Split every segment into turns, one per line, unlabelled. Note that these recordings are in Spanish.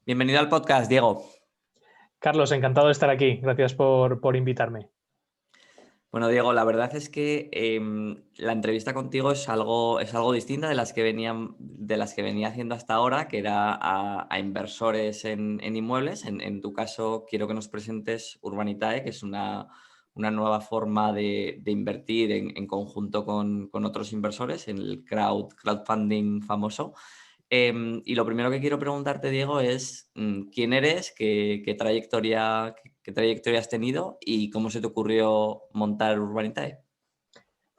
Bienvenido al podcast, Diego.
Carlos, encantado de estar aquí. Gracias por invitarme.
Bueno, Diego, la verdad es que la entrevista contigo es algo distinta de las que venía haciendo hasta ahora, que era a inversores en inmuebles. En tu caso, quiero que nos presentes Urbanitae, que es una nueva forma de invertir en conjunto con otros inversores, en el crowdfunding famoso. Y lo primero que quiero preguntarte, Diego, es quién eres, qué trayectoria has tenido y cómo se te ocurrió montar Urbanitae.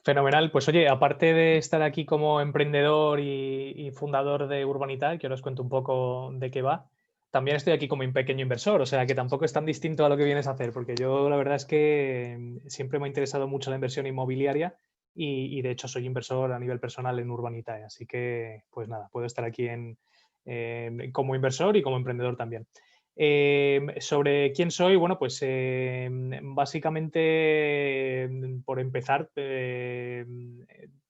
Fenomenal. Pues oye, aparte de estar aquí como emprendedor y fundador de Urbanitae, que ahora os cuento un poco de qué va, también estoy aquí como un pequeño inversor, o sea que tampoco es tan distinto a lo que vienes a hacer, porque yo la verdad es que siempre me ha interesado mucho la inversión inmobiliaria y de hecho soy inversor a nivel personal en Urbanitae, así que pues nada, puedo estar aquí como inversor y como emprendedor también. Sobre quién soy, bueno, pues básicamente, por empezar,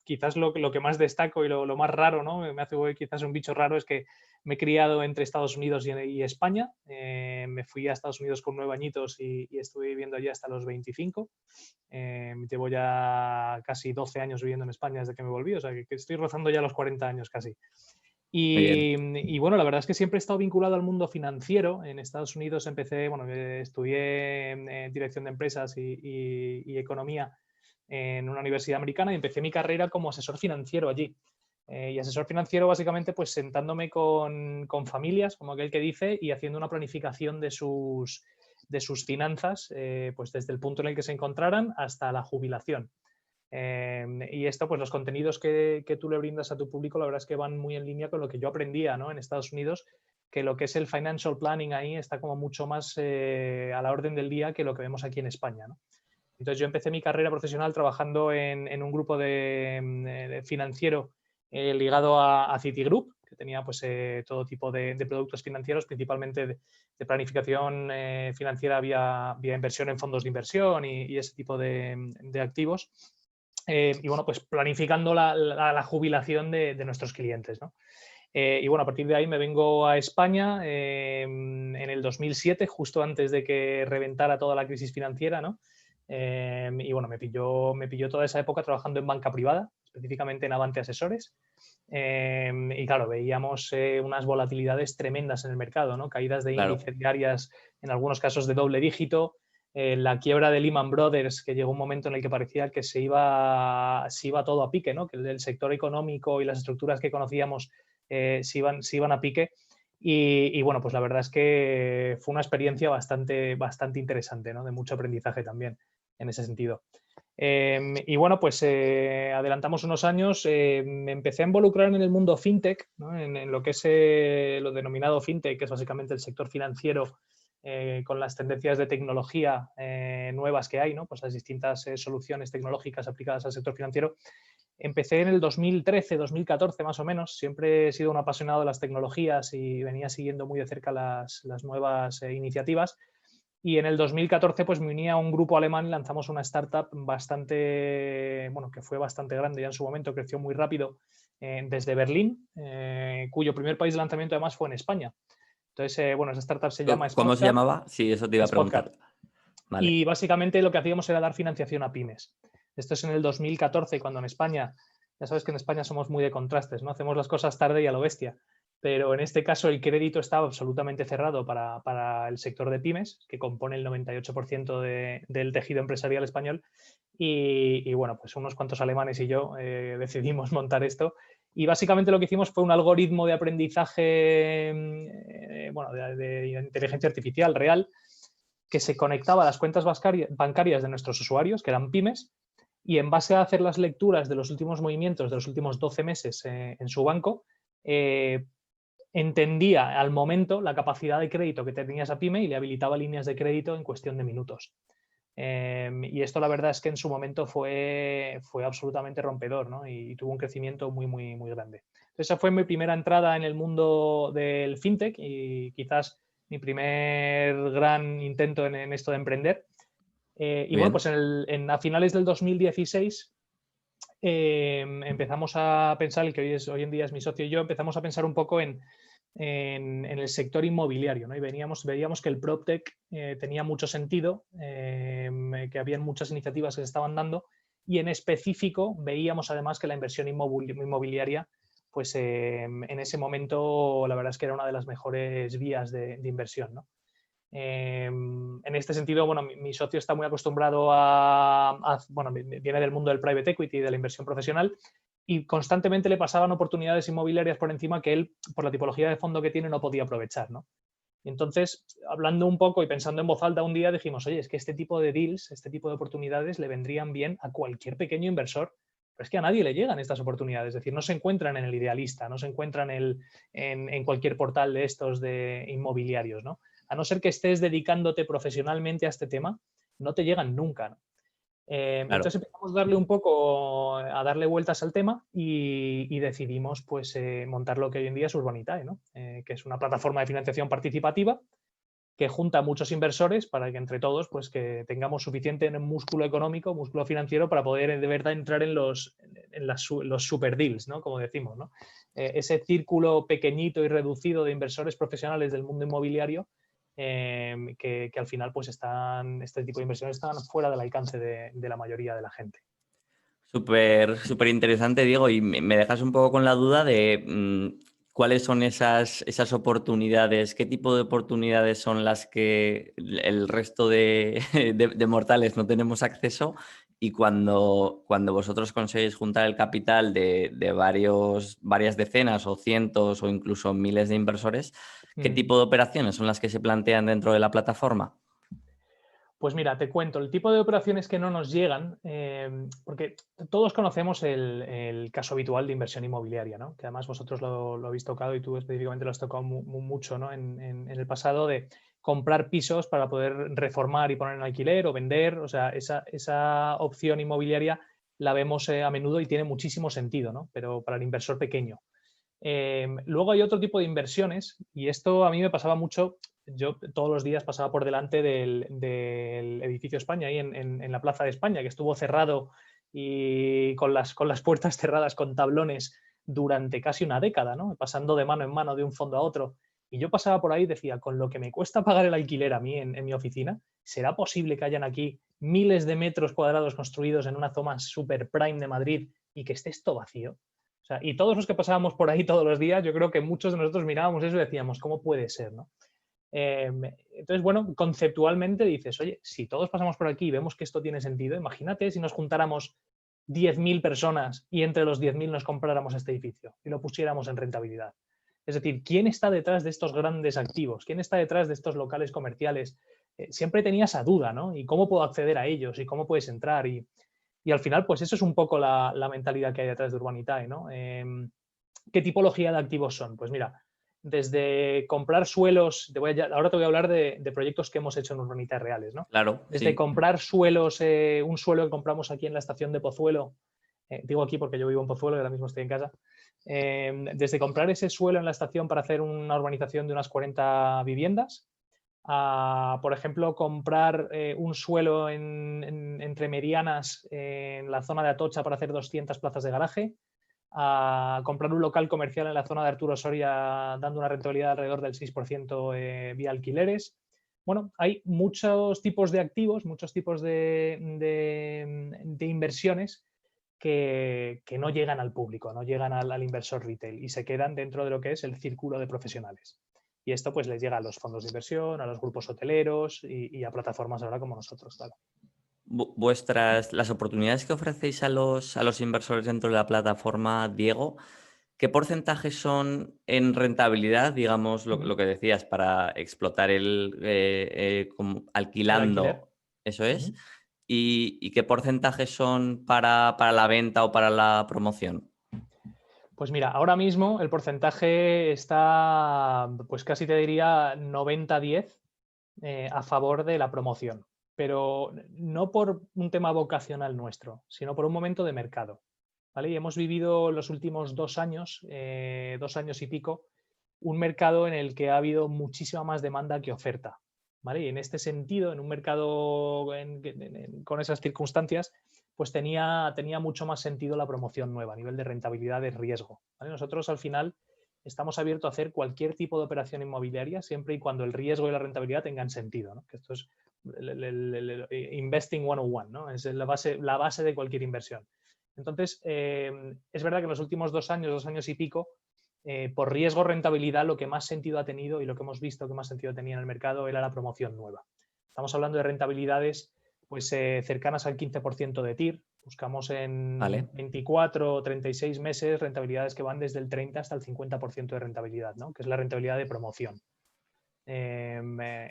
quizás lo que más destaco y lo más raro, ¿no? Me hace quizás un bicho raro es que me he criado entre Estados Unidos y España. Me fui a Estados Unidos con 9 añitos y estuve viviendo allí hasta los 25. Llevo ya casi 12 años viviendo en España desde que me volví, o sea que estoy rozando ya los 40 años casi.
Muy bien.
Y bueno, la verdad es que siempre he estado vinculado al mundo financiero. En Estados Unidos estudié dirección de empresas y economía en una universidad americana y empecé mi carrera como asesor financiero allí. Y asesor financiero básicamente pues sentándome con familias, como aquel que dice, y haciendo una planificación de sus finanzas, pues desde el punto en el que se encontraran hasta la jubilación. Y esto, pues los contenidos que tú le brindas a tu público, la verdad es que van muy en línea con lo que yo aprendía, ¿no? En Estados Unidos, que lo que es el financial planning ahí está como mucho más a la orden del día que lo que vemos aquí en España, ¿no? Entonces yo empecé mi carrera profesional trabajando en un grupo de financiero ligado a Citigroup, que tenía pues todo tipo de productos financieros, principalmente de planificación financiera vía inversión en fondos de inversión y ese tipo de activos. Y bueno, pues planificando la jubilación de nuestros clientes, ¿no? Y bueno, a partir de ahí me vengo a España en el 2007, justo antes de que reventara toda la crisis financiera, ¿no? Y bueno, me pilló toda esa época trabajando en banca privada, específicamente en Avante Asesores. Y claro, veíamos unas volatilidades tremendas en el mercado, ¿no? Caídas de
Claro.
índice diarias, en algunos casos de doble dígito. La quiebra de Lehman Brothers, que llegó un momento en el que parecía que se iba todo a pique, ¿no? Que el sector económico y las estructuras que conocíamos se iban a pique. Y bueno, pues la verdad es que fue una experiencia bastante interesante, ¿no? De mucho aprendizaje también en ese sentido. Y bueno, pues adelantamos unos años, me empecé a involucrar en el mundo fintech, ¿no? En lo que es lo denominado fintech, que es básicamente el sector financiero con las tendencias de tecnología nuevas que hay, ¿no? Pues las distintas soluciones tecnológicas aplicadas al sector financiero. Empecé en el 2013, 2014 más o menos. Siempre he sido un apasionado de las tecnologías y venía siguiendo muy de cerca las nuevas iniciativas. Y en el 2014 pues me uní a un grupo alemán y lanzamos una startup que fue bastante grande ya en su momento, creció muy rápido desde Berlín, cuyo primer país de lanzamiento además fue en España. Entonces, esa startup se llama
¿Cómo se
Spotcard.
llamaba? Sí, eso te iba a
Spotcard.
preguntar. Vale.
Y básicamente lo que hacíamos era dar financiación a pymes. Esto es en el 2014, cuando en España, ya sabes que en España somos muy de contrastes, ¿no? Hacemos las cosas tarde y a lo bestia. Pero en este caso el crédito estaba absolutamente cerrado para el sector de pymes, que compone el 98% del tejido empresarial español. Y bueno, pues unos cuantos alemanes y yo decidimos montar esto. Y básicamente lo que hicimos fue un algoritmo de aprendizaje, de inteligencia artificial real, que se conectaba a las cuentas bancarias de nuestros usuarios, que eran pymes, y en base a hacer las lecturas de los últimos movimientos de los últimos 12 meses en su banco, entendía al momento la capacidad de crédito que tenía esa pyme y le habilitaba líneas de crédito en cuestión de minutos. Y esto la verdad es que en su momento fue absolutamente rompedor, ¿no? Y tuvo un crecimiento muy, muy, muy grande. Entonces, esa fue mi primera entrada en el mundo del fintech y quizás mi primer gran intento en esto de emprender. Y bueno,
Bien.
pues a finales del 2016 empezamos a pensar, el que hoy en día es mi socio y yo, empezamos a pensar un poco en en el sector inmobiliario, ¿no? Y veíamos que el PropTech tenía mucho sentido, que había muchas iniciativas que se estaban dando, y en específico veíamos además que la inversión inmobiliaria, pues en ese momento la verdad es que era una de las mejores vías de inversión, ¿no? En este sentido, bueno, mi socio está muy acostumbrado bueno, viene del mundo del private equity y de la inversión profesional, y constantemente le pasaban oportunidades inmobiliarias por encima que él, por la tipología de fondo que tiene, no podía aprovechar, ¿no? Entonces, hablando un poco y pensando en voz alta un día, dijimos, oye, es que este tipo de deals, este tipo de oportunidades le vendrían bien a cualquier pequeño inversor, pero es que a nadie le llegan estas oportunidades, es decir, no se encuentran en el Idealista, no se encuentran en cualquier portal de estos de inmobiliarios, ¿no? A no ser que estés dedicándote profesionalmente a este tema, no te llegan nunca, ¿no?
Claro.
Entonces empezamos a darle un poco, a darle vueltas al tema y decidimos pues, montar lo que hoy en día es Urbanitae, ¿no? Que es una plataforma de financiación participativa que junta a muchos inversores para que entre todos pues, que tengamos suficiente músculo económico, músculo financiero para poder de verdad entrar en los super deals, ¿no? Como decimos, ¿no? Ese círculo pequeñito y reducido de inversores profesionales del mundo inmobiliario que al final pues este tipo de inversiones están fuera del alcance de la mayoría de la gente.
Súper, súper interesante, Diego, y me dejas un poco con la duda de cuáles son esas oportunidades, qué tipo de oportunidades son las que el resto de mortales no tenemos acceso, y cuando vosotros conseguís juntar el capital de varias decenas o cientos o incluso miles de inversores, ¿qué
Mm.
tipo de operaciones son las que se plantean dentro de la plataforma?
Pues mira, te cuento, el tipo de operaciones que no nos llegan, porque todos conocemos el caso habitual de inversión inmobiliaria, ¿no? Que además vosotros lo habéis tocado y tú específicamente lo has tocado mucho, ¿no? En el pasado de comprar pisos para poder reformar y poner en alquiler o vender, o sea, esa opción inmobiliaria la vemos a menudo y tiene muchísimo sentido, ¿no? Pero para el inversor pequeño. Luego hay otro tipo de inversiones y esto a mí me pasaba mucho. Yo todos los días pasaba por delante del edificio España, ahí en la Plaza de España, que estuvo cerrado y con las puertas cerradas con tablones durante casi una década, ¿no? Pasando de mano en mano de un fondo a otro. Y yo pasaba por ahí y decía, con lo que me cuesta pagar el alquiler a mí en mi oficina, ¿será posible que hayan aquí miles de metros cuadrados construidos en una zona super prime de Madrid y que esté esto vacío? O sea, y todos los que pasábamos por ahí todos los días, yo creo que muchos de nosotros mirábamos eso y decíamos, ¿cómo puede ser? ¿No? Entonces, bueno, conceptualmente dices, oye, si todos pasamos por aquí y vemos que esto tiene sentido, imagínate si nos juntáramos 10.000 personas y entre los 10.000 nos compráramos este edificio y lo pusiéramos en rentabilidad. Es decir, ¿quién está detrás de estos grandes activos? ¿Quién está detrás de estos locales comerciales? Siempre tenía esa duda, ¿no? ¿Y cómo puedo acceder a ellos? ¿Y cómo puedes entrar? Y al final, pues eso es un poco la mentalidad que hay detrás de Urbanitae, ¿no? ¿Qué tipología de activos son? Pues mira, desde comprar suelos, ahora te voy a hablar de proyectos que hemos hecho en Urbanitae reales, ¿no?
Claro,
Desde
sí.
comprar suelos, un suelo que compramos aquí en la estación de Pozuelo, digo aquí porque yo vivo en Pozuelo y ahora mismo estoy en casa, desde comprar ese suelo en la estación para hacer una urbanización de unas 40 viviendas, a, por ejemplo, comprar un suelo entre Medianas en la zona de Atocha para hacer 200 plazas de garaje, a comprar un local comercial en la zona de Arturo Soria dando una rentabilidad alrededor del 6% vía alquileres. Bueno, hay muchos tipos de activos, muchos tipos de inversiones que no llegan al público, no llegan al inversor retail y se quedan dentro de lo que es el círculo de profesionales. Y esto pues les llega a los fondos de inversión, a los grupos hoteleros y a plataformas ahora como nosotros, claro.
Las oportunidades que ofrecéis a los inversores dentro de la plataforma, Diego, ¿qué porcentaje son en rentabilidad, digamos,
Uh
lo
-huh.
que decías, para explotar como
El alquiler.
alquilando? Eso
Uh
es.
-huh.
¿Y qué porcentaje son para la venta o para la promoción?
Pues mira, ahora mismo el porcentaje está, pues casi te diría 90-10 a favor de la promoción, pero no por un tema vocacional nuestro, sino por un momento de mercado. ¿Vale? Y hemos vivido los últimos 2 años, 2 años y pico, un mercado en el que ha habido muchísima más demanda que oferta. ¿Vale? Y en este sentido, en un mercado con esas circunstancias, pues tenía mucho más sentido la promoción nueva a nivel de rentabilidad de riesgo. ¿Vale? Nosotros al final estamos abiertos a hacer cualquier tipo de operación inmobiliaria siempre y cuando el riesgo y la rentabilidad tengan sentido, ¿no? Que esto es el Investing 101, ¿no? Es la base de cualquier inversión. Entonces, es verdad que en los últimos 2 años y pico, por riesgo-rentabilidad, lo que más sentido ha tenido y lo que hemos visto que más sentido tenía en el mercado era la promoción nueva. Estamos hablando de rentabilidades pues, cercanas al 15% de TIR. Buscamos en
¿vale?
24 o 36 meses rentabilidades que van desde el 30 hasta el 50% de rentabilidad, ¿no? Que es la rentabilidad de promoción. Sí,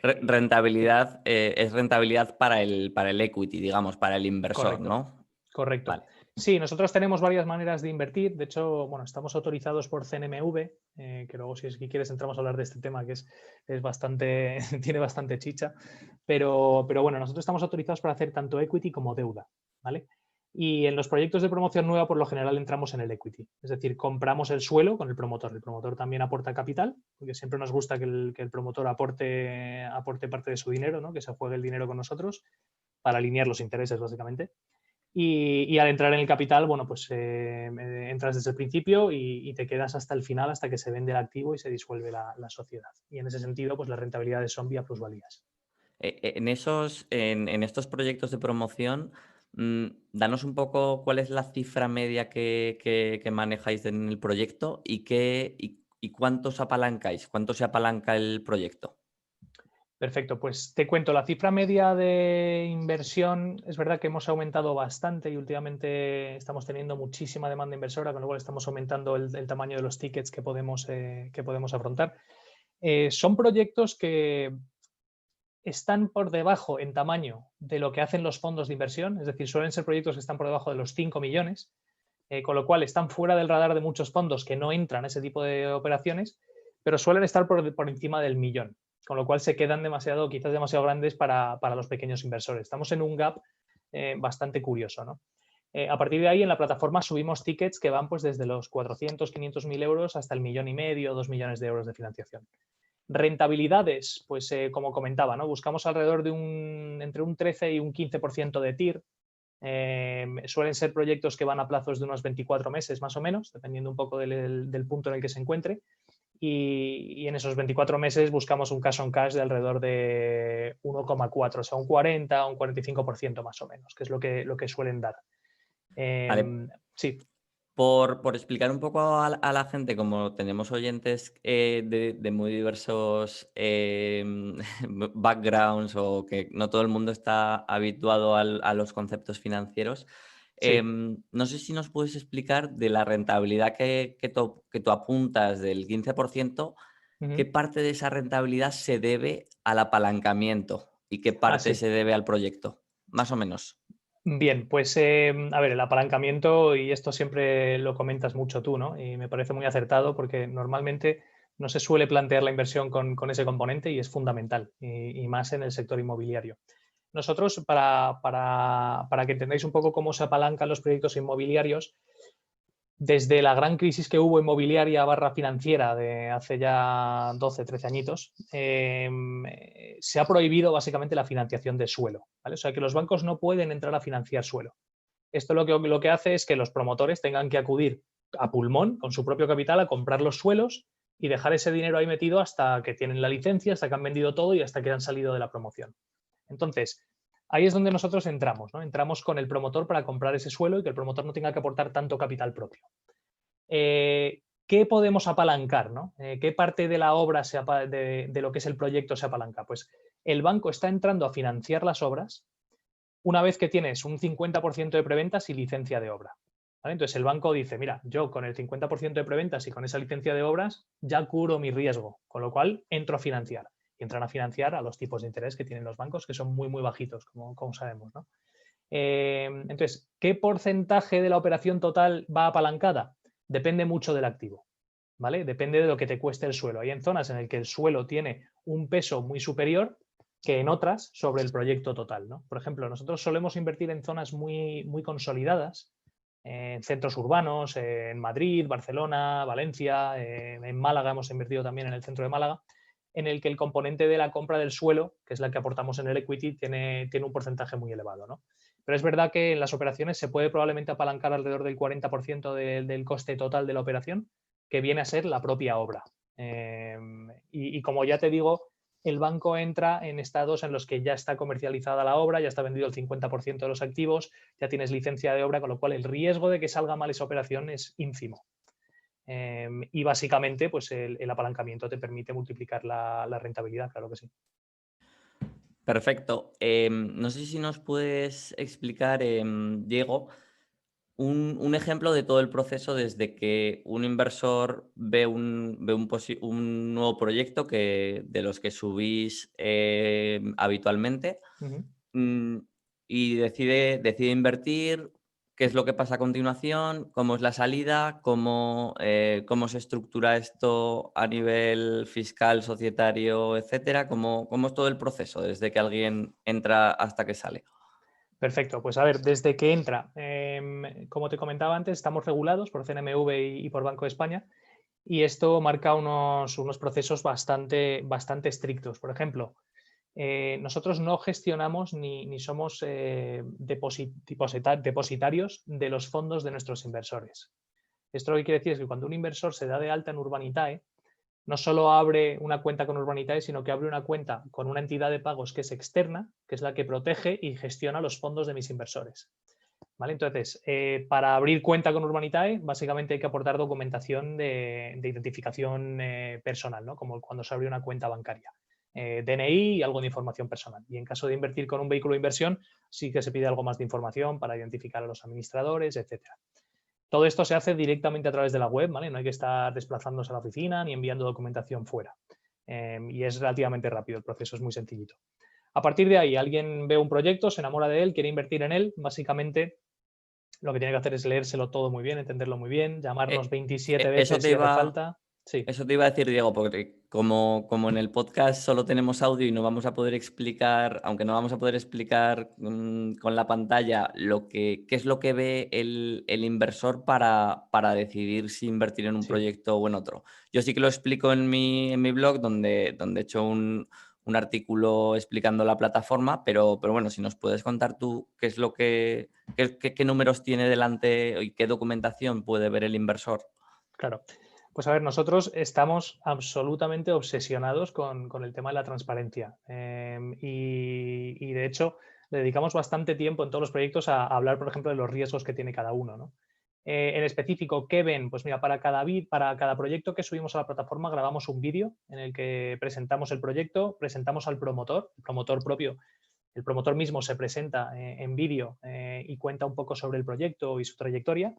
Rentabilidad, es rentabilidad para el equity, digamos, para el inversor,
correcto,
¿no?
correcto.
Vale.
Sí, nosotros tenemos varias maneras de invertir. De hecho, bueno, estamos autorizados por CNMV, que luego si quieres entramos a hablar de este tema, que es bastante, tiene bastante chicha. Pero bueno, nosotros estamos autorizados para hacer tanto equity como deuda, ¿vale? Y en los proyectos de promoción nueva, por lo general, entramos en el equity. Es decir, compramos el suelo con el promotor. El promotor también aporta capital, porque siempre nos gusta que el promotor aporte parte de su dinero, ¿no? Que se juegue el dinero con nosotros para alinear los intereses, básicamente. Y al entrar en el capital, bueno, pues entras desde el principio y te quedas hasta el final, hasta que se vende el activo y se disuelve la sociedad. Y en ese sentido, pues las rentabilidades son vía plusvalías.
En estos proyectos de promoción, danos un poco cuál es la cifra media que manejáis en el proyecto y cuántos apalancáis, cuánto se apalanca el proyecto.
Perfecto, pues te cuento, la cifra media de inversión es verdad que hemos aumentado bastante y últimamente estamos teniendo muchísima demanda inversora, con lo cual estamos aumentando el tamaño de los tickets que podemos afrontar. Son proyectos que están por debajo en tamaño de lo que hacen los fondos de inversión, es decir, suelen ser proyectos que están por debajo de los 5 millones, con lo cual están fuera del radar de muchos fondos que no entran a ese tipo de operaciones, pero suelen estar por encima del millón, con lo cual se quedan quizás demasiado grandes para los pequeños inversores. Estamos en un gap bastante curioso, ¿no? A partir de ahí, en la plataforma subimos tickets que van pues, desde los 400, 500 mil euros hasta el 1,5 millones, 2 millones de euros de financiación. Rentabilidades, pues como comentaba, ¿no? Buscamos alrededor de entre un 13 y un 15% de TIR. Suelen ser proyectos que van a plazos de unos 24 meses más o menos, dependiendo un poco del punto en el que se encuentre. Y en esos 24 meses buscamos un cash on cash de alrededor de 1,4, o sea, un 40 o un 45% más o menos, que es lo que suelen dar.
Vale,
Sí,
por explicar un poco a la gente, como tenemos oyentes de muy diversos backgrounds o que no todo el mundo está habituado a los conceptos financieros,
sí.
no sé si nos puedes explicar de la rentabilidad que tú apuntas del 15%, qué
Ujú.
parte de esa rentabilidad se debe al apalancamiento y qué
Ah,
parte
sí.
se debe al proyecto, más o menos.
Bien, pues a ver, el apalancamiento, y esto siempre lo comentas mucho tú, ¿no? Y me parece muy acertado porque normalmente no se suele plantear la inversión con ese componente y es fundamental, y más en el sector inmobiliario. Nosotros, para que entendáis un poco cómo se apalancan los proyectos inmobiliarios, desde la gran crisis que hubo inmobiliaria barra financiera de hace ya 12, 13 añitos, se ha prohibido básicamente la financiación de suelo, ¿vale? O sea, que los bancos no pueden entrar a financiar suelo. Esto lo que hace es que los promotores tengan que acudir a pulmón con su propio capital a comprar los suelos y dejar ese dinero ahí metido hasta que tienen la licencia, hasta que han vendido todo y hasta que han salido de la promoción. Entonces, ahí es donde nosotros entramos, ¿no? Entramos con el promotor para comprar ese suelo y que el promotor no tenga que aportar tanto capital propio. ¿Qué podemos apalancar, ¿no? ¿Qué parte de la obra de lo que es el proyecto se apalanca? Pues el banco está entrando a financiar las obras una vez que tienes un 50% de preventas y licencia de obra. ¿Vale? Entonces el banco dice, mira, yo con el 50% de preventas y con esa licencia de obras ya cubro mi riesgo, con lo cual entro a financiar. Y entran a financiar a los tipos de interés que tienen los bancos, que son muy, muy bajitos, como sabemos, ¿no? Entonces, ¿qué porcentaje de la operación total va apalancada? Depende mucho del activo, ¿vale? Depende de lo que te cueste el suelo. Hay en zonas en las que el suelo tiene un peso muy superior que en otras sobre el proyecto total, ¿no? Por ejemplo, nosotros solemos invertir en zonas muy, muy consolidadas, en centros urbanos, en Madrid, Barcelona, Valencia, en Málaga hemos invertido también en el centro de Málaga, en el que el componente de la compra del suelo, que es la que aportamos en el equity, tiene un porcentaje muy elevado, ¿no? Pero es verdad que en las operaciones se puede probablemente apalancar alrededor del 40% del coste total de la operación, que viene a ser la propia obra. Y como ya te digo, el banco entra en estados en los que ya está comercializada la obra, ya está vendido el 50% de los activos, ya tienes licencia de obra, con lo cual el riesgo de que salga mal esa operación es ínfimo. Y básicamente, pues el apalancamiento te permite multiplicar la rentabilidad, claro que sí.
Perfecto. No sé si nos puedes explicar, Diego, un ejemplo de todo el proceso desde que un inversor ve un nuevo proyecto de los que subís habitualmente.
Ujú.
Mm, y decide invertir. ¿Qué es lo que pasa a continuación? ¿Cómo es la salida? ¿Cómo se estructura esto a nivel fiscal, societario, etcétera? ¿Cómo es todo el proceso desde que alguien entra hasta que sale?
Perfecto, pues a ver, desde que entra, como te comentaba antes, estamos regulados por CNMV y por Banco de España, y esto marca unos procesos bastante estrictos. Por ejemplo, nosotros no gestionamos ni somos depositarios de los fondos de nuestros inversores. Esto lo que quiere decir es que cuando un inversor se da de alta en Urbanitae, no solo abre una cuenta con Urbanitae, sino que abre una cuenta con una entidad de pagos que es externa, que es la que protege y gestiona los fondos de mis inversores. ¿Vale? Entonces, para abrir cuenta con Urbanitae, básicamente hay que aportar documentación de identificación personal, ¿no? Como cuando se abre una cuenta bancaria. DNI y algo de información personal. Y en caso de invertir con un vehículo de inversión, sí que se pide algo más de información para identificar a los administradores, etcétera. Todo esto se hace directamente a través de la web, ¿vale? No hay que estar desplazándose a la oficina ni enviando documentación fuera. Y es relativamente rápido, el proceso es muy sencillito. A partir de ahí, alguien ve un proyecto, se enamora de él, quiere invertir en él, básicamente lo que tiene que hacer es leérselo todo muy bien, entenderlo muy bien, llamarnos
Eh,
27
Eso
veces
te
si hace
iba,
falta. Sí,
Eso te iba a decir, Diego, porque como en el podcast solo tenemos audio y no vamos a poder explicar, aunque no vamos a poder explicar con la pantalla qué es lo que ve el inversor para decidir si invertir en un
sí,
proyecto o en otro. Yo sí que lo explico en mi blog, donde he hecho un artículo explicando la plataforma, pero bueno, si nos puedes contar tú qué es qué números tiene delante y qué documentación puede ver el inversor.
claro. Pues a ver, nosotros estamos absolutamente obsesionados con el tema de la transparencia. Y de hecho, le dedicamos bastante tiempo en todos los proyectos a hablar, por ejemplo, de los riesgos que tiene cada uno, ¿no? En específico, ¿qué ven? Pues mira, para cada proyecto que subimos a la plataforma grabamos un vídeo en el que presentamos el proyecto, presentamos al promotor, el promotor propio. El promotor mismo se presenta en vídeo y cuenta un poco sobre el proyecto y su trayectoria.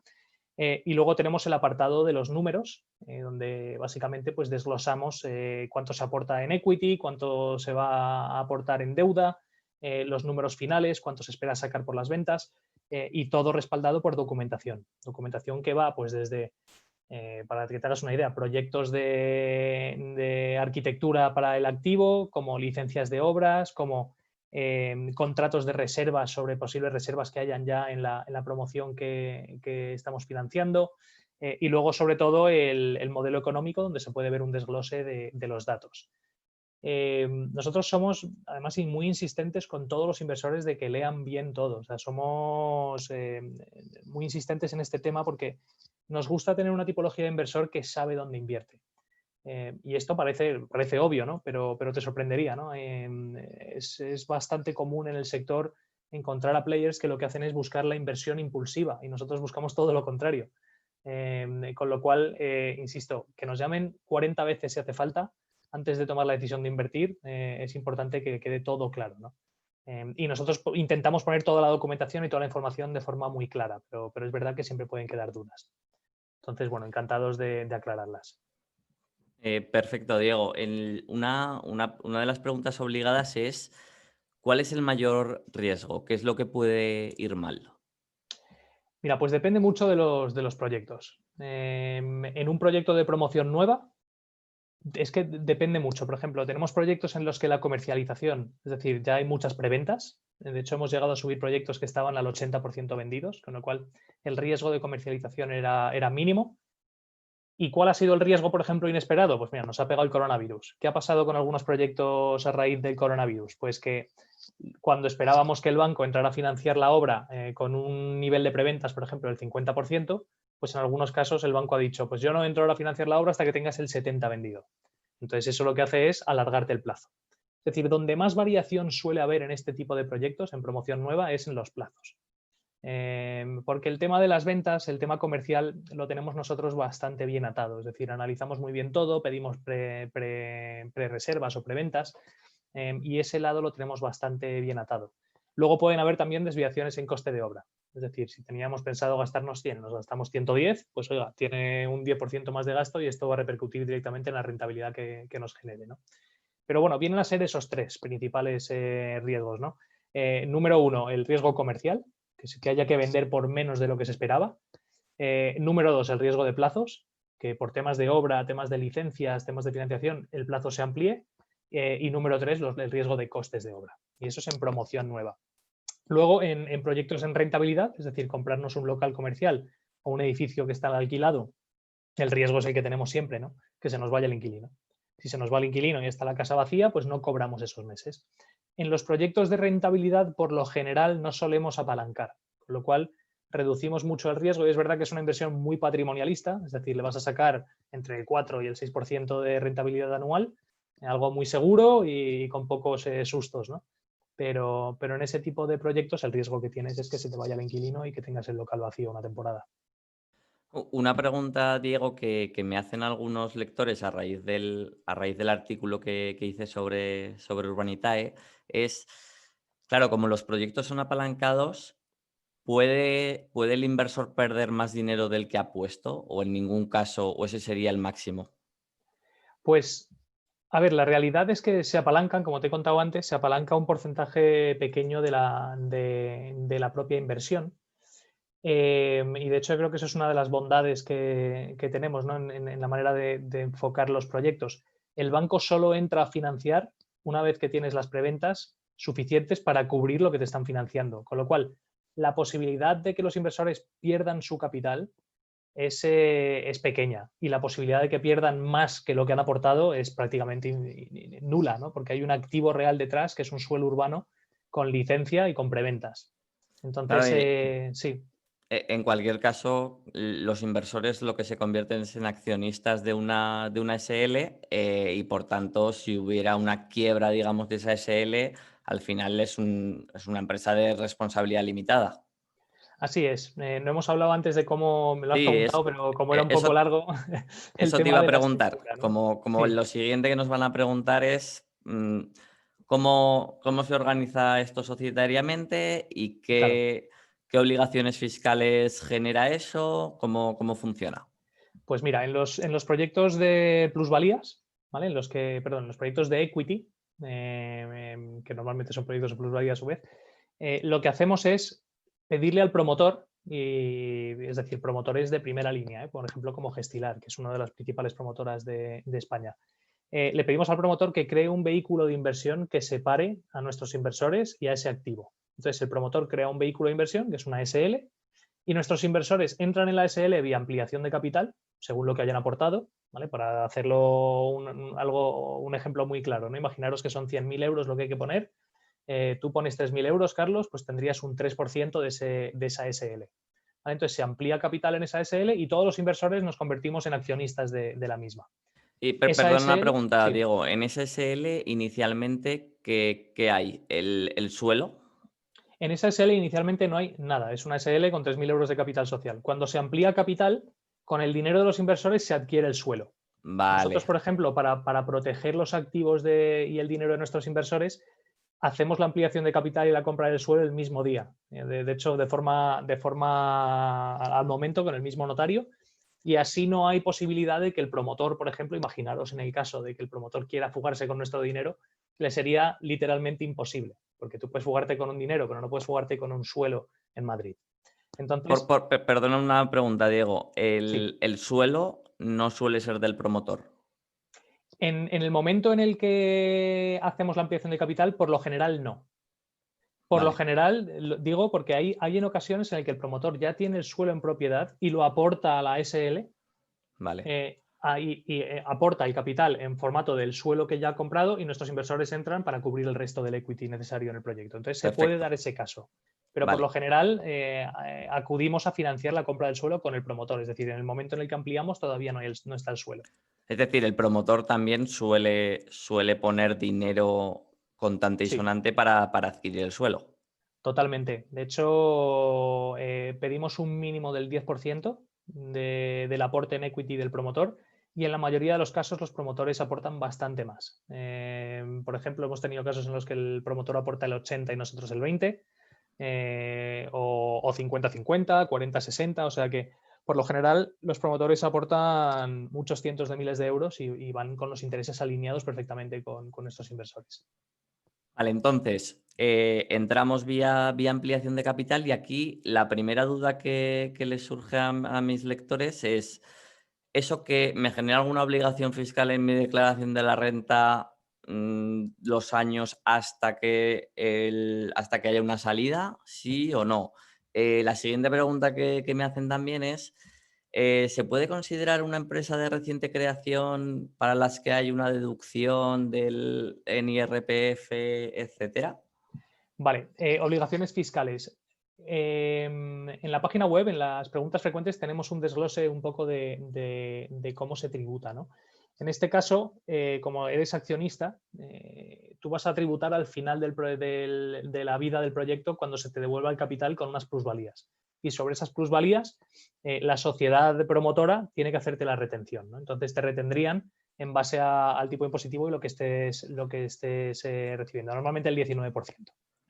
Y luego tenemos el apartado de los números, donde básicamente pues, desglosamos cuánto se aporta en equity, cuánto se va a aportar en deuda, los números finales, cuánto se espera sacar por las ventas, y todo respaldado por documentación. Documentación que va pues, desde, para que te hagas una idea, proyectos de arquitectura para el activo, como licencias de obras, como contratos de reservas sobre posibles reservas que hayan ya en la promoción que estamos financiando, y luego sobre todo el modelo económico donde se puede ver un desglose de los datos. Nosotros somos además muy insistentes con todos los inversores de que lean bien todo. O sea, somos muy insistentes en este tema porque nos gusta tener una tipología de inversor que sabe dónde invierte. Y esto parece obvio, ¿no? Pero te sorprendería, ¿no? Es bastante común en el sector encontrar a players que lo que hacen es buscar la inversión impulsiva y nosotros buscamos todo lo contrario. Con lo cual, insisto, que nos llamen 40 veces si hace falta antes de tomar la decisión de invertir, es importante que quede todo claro, ¿no? Y nosotros intentamos poner toda la documentación y toda la información de forma muy clara, pero es verdad que siempre pueden quedar dudas. Entonces, bueno, encantados de aclararlas.
Perfecto, Diego. Una de las preguntas obligadas es, ¿cuál es el mayor riesgo? ¿Qué es lo que puede ir mal?
Mira, pues depende mucho de los proyectos. En un proyecto de promoción nueva, es que depende mucho. Por ejemplo, tenemos proyectos en los que la comercialización, es decir, ya hay muchas preventas. De hecho, hemos llegado a subir proyectos que estaban al 80% vendidos, con lo cual el riesgo de comercialización era mínimo. ¿Y cuál ha sido el riesgo, por ejemplo, inesperado? Pues mira, nos ha pegado el coronavirus. ¿Qué ha pasado con algunos proyectos a raíz del coronavirus? Pues que cuando esperábamos que el banco entrara a financiar la obra con un nivel de preventas, por ejemplo, del 50%, pues en algunos casos el banco ha dicho, pues yo no entro ahora a financiar la obra hasta que tengas el 70 vendido. Entonces eso lo que hace es alargarte el plazo. Es decir, donde más variación suele haber en este tipo de proyectos, en promoción nueva, es en los plazos. Porque el tema de las ventas, el tema comercial, lo tenemos nosotros bastante bien atado. Es decir, analizamos muy bien todo, pedimos pre-reservas o preventas y ese lado lo tenemos bastante bien atado. Luego pueden haber también desviaciones en coste de obra. Es decir, si teníamos pensado gastarnos 100, nos gastamos 110, pues oiga, tiene un 10% más de gasto y esto va a repercutir directamente en la rentabilidad que nos genere, ¿no? Pero bueno, vienen a ser esos tres principales riesgos, ¿no? Número uno, el riesgo comercial, que haya que vender por menos de lo que se esperaba. Número dos, el riesgo de plazos, que por temas de obra, temas de licencias, temas de financiación, el plazo se amplíe. Y número tres, el riesgo de costes de obra. Y eso es en promoción nueva. Luego, en proyectos en rentabilidad, es decir, comprarnos un local comercial o un edificio que está alquilado, el riesgo es el que tenemos siempre, ¿no? Que se nos vaya el inquilino. Si se nos va el inquilino y está la casa vacía, pues no cobramos esos meses. En los proyectos de rentabilidad, por lo general, no solemos apalancar, con lo cual reducimos mucho el riesgo y es verdad que es una inversión muy patrimonialista, es decir, le vas a sacar entre el 4 y el 6% de rentabilidad anual, algo muy seguro y con pocos sustos, ¿no? Pero en ese tipo de proyectos el riesgo que tienes es que se te vaya el inquilino y que tengas el local vacío una temporada.
Una pregunta, Diego, que me hacen algunos lectores a raíz del artículo que hice sobre Urbanitae es, claro, como los proyectos son apalancados, ¿puede el inversor perder más dinero del que ha puesto o en ningún caso, o ese sería el máximo?
Pues, a ver, la realidad es que se apalancan, como te he contado antes, se apalanca un porcentaje pequeño de la propia inversión. Y de hecho creo que eso es una de las bondades que tenemos, ¿no? en la manera de enfocar los proyectos. El banco solo entra a financiar una vez que tienes las preventas suficientes para cubrir lo que te están financiando. Con lo cual, la posibilidad de que los inversores pierdan su capital es pequeña y la posibilidad de que pierdan más que lo que han aportado es prácticamente nula, ¿no? Porque hay un activo real detrás que es un suelo urbano con licencia y con preventas.
Claro,
Entonces, sí.
En cualquier caso, los inversores lo que se convierten es en accionistas de una SL, y por tanto, si hubiera una quiebra, digamos, de esa SL, al final es una empresa de responsabilidad limitada.
Así es. No hemos hablado antes de cómo, me lo has
Sí,
preguntado, pero como era un
eso,
poco largo, el
eso te iba
tema
a
de la
preguntar.
estructura, ¿no?
Como
Sí,
lo siguiente que nos van a preguntar es cómo se organiza esto societariamente y
claro.
qué obligaciones fiscales genera eso, cómo funciona.
Pues mira, en los proyectos de plusvalías, ¿vale? En los proyectos de equity, que normalmente son proyectos de plusvalía a su vez, lo que hacemos es pedirle al promotor, es decir, promotores de primera línea, por ejemplo, como Gestilar, que es una de las principales promotoras de España. Le pedimos al promotor que cree un vehículo de inversión que separe a nuestros inversores y a ese activo. Entonces, el promotor crea un vehículo de inversión, que es una SL, y nuestros inversores entran en la SL vía ampliación de capital, según lo que hayan aportado, ¿vale? Para hacerlo un ejemplo muy claro, ¿no? Imaginaros que son 100.000 euros lo que hay que poner. Tú pones 3.000 euros, Carlos, pues tendrías un 3% de esa SL. ¿Vale? Entonces se amplía capital en esa SL y todos los inversores nos convertimos en accionistas de la misma.
Y
Esa
perdona una
SL,
pregunta,
sí.
Diego. En SSL inicialmente, ¿qué hay? ¿El suelo?
En esa SL inicialmente no hay nada, es una SL con 3.000 euros de capital social. Cuando se amplía capital, con el dinero de los inversores se adquiere el suelo.
Vale.
Nosotros, por ejemplo, para proteger los activos y el dinero de nuestros inversores, hacemos la ampliación de capital y la compra del suelo el mismo día. De hecho, de forma al momento, con el mismo notario. Y así no hay posibilidad de que el promotor, por ejemplo, imaginaros en el caso de que el promotor quiera fugarse con nuestro dinero, le sería literalmente imposible, porque tú puedes fugarte con un dinero, pero no puedes fugarte con un suelo en Madrid. Entonces,
Perdona una pregunta, Diego.
sí,
¿El suelo no suele ser del promotor?
en el momento en el que hacemos la ampliación de capital, por lo general no. Por lo
Vale,
general, digo porque hay en ocasiones en el que el promotor ya tiene el suelo en propiedad y lo aporta a la SL.
vale.
aporta el capital en formato del suelo que ya ha comprado y nuestros inversores entran para cubrir el resto del equity necesario en el proyecto. Entonces, se puede
Perfecto.
dar ese caso. Pero por lo
Vale.
general acudimos a financiar la compra del suelo con el promotor. Es decir, en el momento en el que ampliamos todavía no está el suelo.
Es decir, el promotor también suele poner dinero contante y
Sí,
sonante para adquirir el suelo.
totalmente. De hecho, pedimos un mínimo del 10% del aporte en equity del promotor y en la mayoría de los casos los promotores aportan bastante más. Por ejemplo, hemos tenido casos en los que el promotor aporta el 80 y nosotros el 20, o 50-50, 40-60, o sea que por lo general los promotores aportan muchos cientos de miles de euros y van con los intereses alineados perfectamente con estos inversores.
Vale, entonces, entramos vía ampliación de capital y aquí la primera duda que les surge a mis lectores es, ¿eso que me genera alguna obligación fiscal en mi declaración de la renta los años hasta que haya una salida? ¿Sí o no? La siguiente pregunta que me hacen también es, ¿se puede considerar una empresa de reciente creación para las que hay una deducción en IRPF, etcétera?
Vale, obligaciones fiscales. En la página web, en las preguntas frecuentes, tenemos un desglose un poco de cómo se tributa, ¿no? En este caso, como eres accionista, tú vas a tributar al final de la vida del proyecto cuando se te devuelva el capital con unas plusvalías. Y sobre esas plusvalías, la sociedad promotora tiene que hacerte la retención, ¿no? Entonces te retendrían en base al tipo impositivo y lo que estés recibiendo. Normalmente el 19%.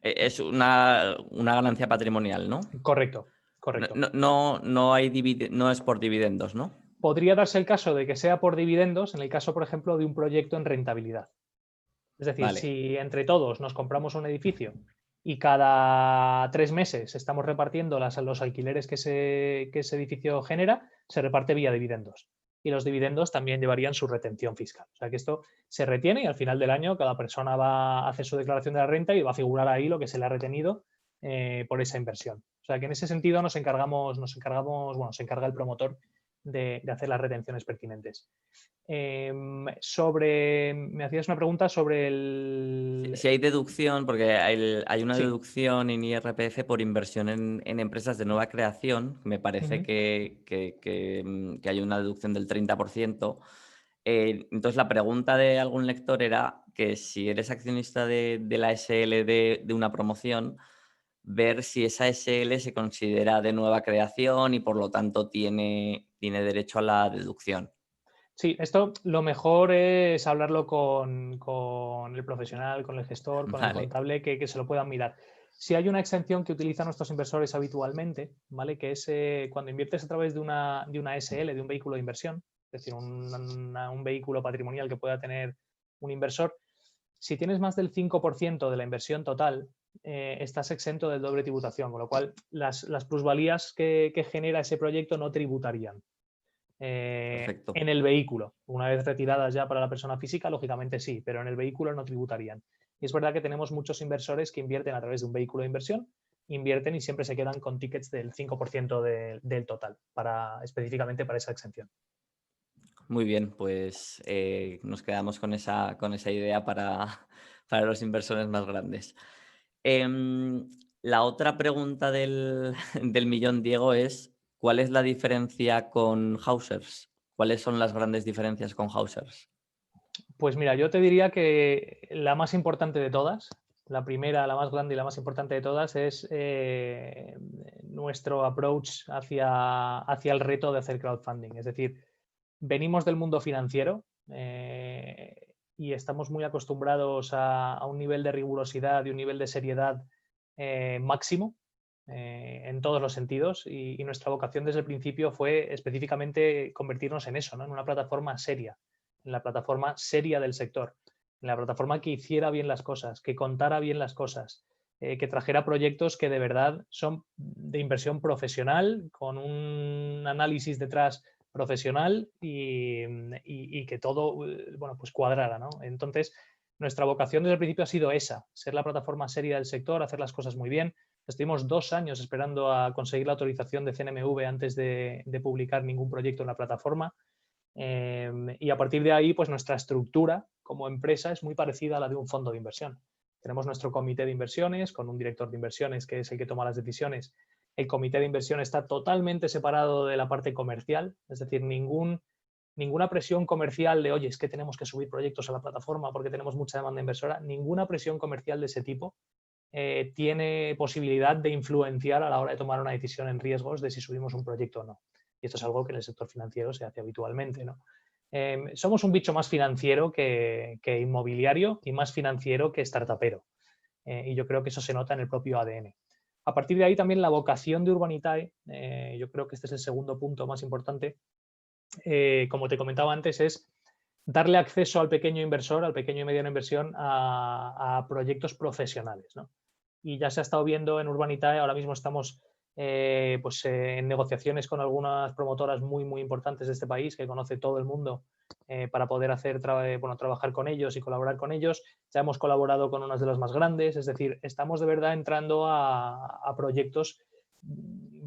Es una ganancia patrimonial, ¿no?
Correcto,
No,
correcto.
no es por dividendos, ¿no?
Podría darse el caso de que sea por dividendos en el caso, por ejemplo, de un proyecto en rentabilidad. Es decir,
Vale,
si entre todos nos compramos un edificio y cada 3 meses estamos repartiendo los alquileres que ese edificio genera, se reparte vía dividendos. Y los dividendos también llevarían su retención fiscal. O sea que esto se retiene y al final del año cada persona va a hacer su declaración de la renta y va a figurar ahí lo que se le ha retenido por esa inversión. O sea que en ese sentido se encarga el promotor de hacer las retenciones pertinentes. Me hacías una pregunta sobre
si hay deducción, porque hay una
Sí.
deducción en IRPF por inversión en empresas de nueva creación, me parece
Ujú.
que hay una deducción del 30%. Entonces, la pregunta de algún lector era que si eres accionista de la SL de una promoción, ver si esa SL se considera de nueva creación y por lo tanto tiene derecho a la deducción.
Sí, esto lo mejor es hablarlo con el profesional, con el gestor, con el
Vale,
contable, que se lo puedan mirar. Si hay una exención que utilizan nuestros inversores habitualmente, ¿vale? Que es cuando inviertes a través de una SL, de un vehículo de inversión, es decir, un vehículo patrimonial que pueda tener un inversor, si tienes más del 5% de la inversión total, estás exento del doble tributación, con lo cual las plusvalías que genera ese proyecto no tributarían.
perfecto.
En el vehículo. Una vez retiradas ya para la persona física, lógicamente sí, pero en el vehículo no tributarían. Y es verdad que tenemos muchos inversores que invierten a través de un vehículo de inversión, invierten y siempre se quedan con tickets del 5% del total, específicamente para esa exención.
Muy bien, pues nos quedamos con esa idea para los inversores más grandes. La otra pregunta del millón, Diego, es ¿cuál es la diferencia con Hausers? ¿Cuáles son las grandes diferencias con Hausers?
Pues mira, yo te diría que la más importante de todas, la primera, la más grande y la más importante de todas es nuestro approach hacia el reto de hacer crowdfunding. Es decir, venimos del mundo financiero y estamos muy acostumbrados a un nivel de rigurosidad y un nivel de seriedad máximo en todos los sentidos y nuestra vocación desde el principio fue específicamente convertirnos en eso, ¿no? En una plataforma seria, en la plataforma seria del sector, en la plataforma que hiciera bien las cosas, que contara bien las cosas, que trajera proyectos que de verdad son de inversión profesional, con un análisis detrás profesional y que todo bueno, pues cuadrara, ¿no? Entonces, nuestra vocación desde el principio ha sido esa, ser la plataforma seria del sector, hacer las cosas muy bien. Estuvimos 2 años esperando a conseguir la autorización de CNMV antes de publicar ningún proyecto en la plataforma Y a partir de ahí, pues nuestra estructura como empresa es muy parecida a la de un fondo de inversión. Tenemos nuestro comité de inversiones con un director de inversiones que es el que toma las decisiones. El comité de inversión está totalmente separado de la parte comercial, es decir, ninguna presión comercial de, oye, es que tenemos que subir proyectos a la plataforma porque tenemos mucha demanda inversora, ninguna presión comercial de ese tipo tiene posibilidad de influenciar a la hora de tomar una decisión en riesgos de si subimos un proyecto o no. Y esto es algo que en el sector financiero se hace habitualmente, ¿no? Somos un bicho más financiero que inmobiliario y más financiero que startupero. Y yo creo que eso se nota en el propio ADN. A partir de ahí también la vocación de Urbanitae, yo creo que este es el segundo punto más importante, como te comentaba antes, es darle acceso al pequeño inversor, al pequeño y mediano inversión a proyectos profesionales, ¿no? Y ya se ha estado viendo en Urbanitae, ahora mismo estamos en negociaciones con algunas promotoras muy, muy importantes de este país que conoce todo el mundo para poder trabajar con ellos y colaborar con ellos. Ya hemos colaborado con unas de las más grandes, es decir, estamos de verdad entrando a proyectos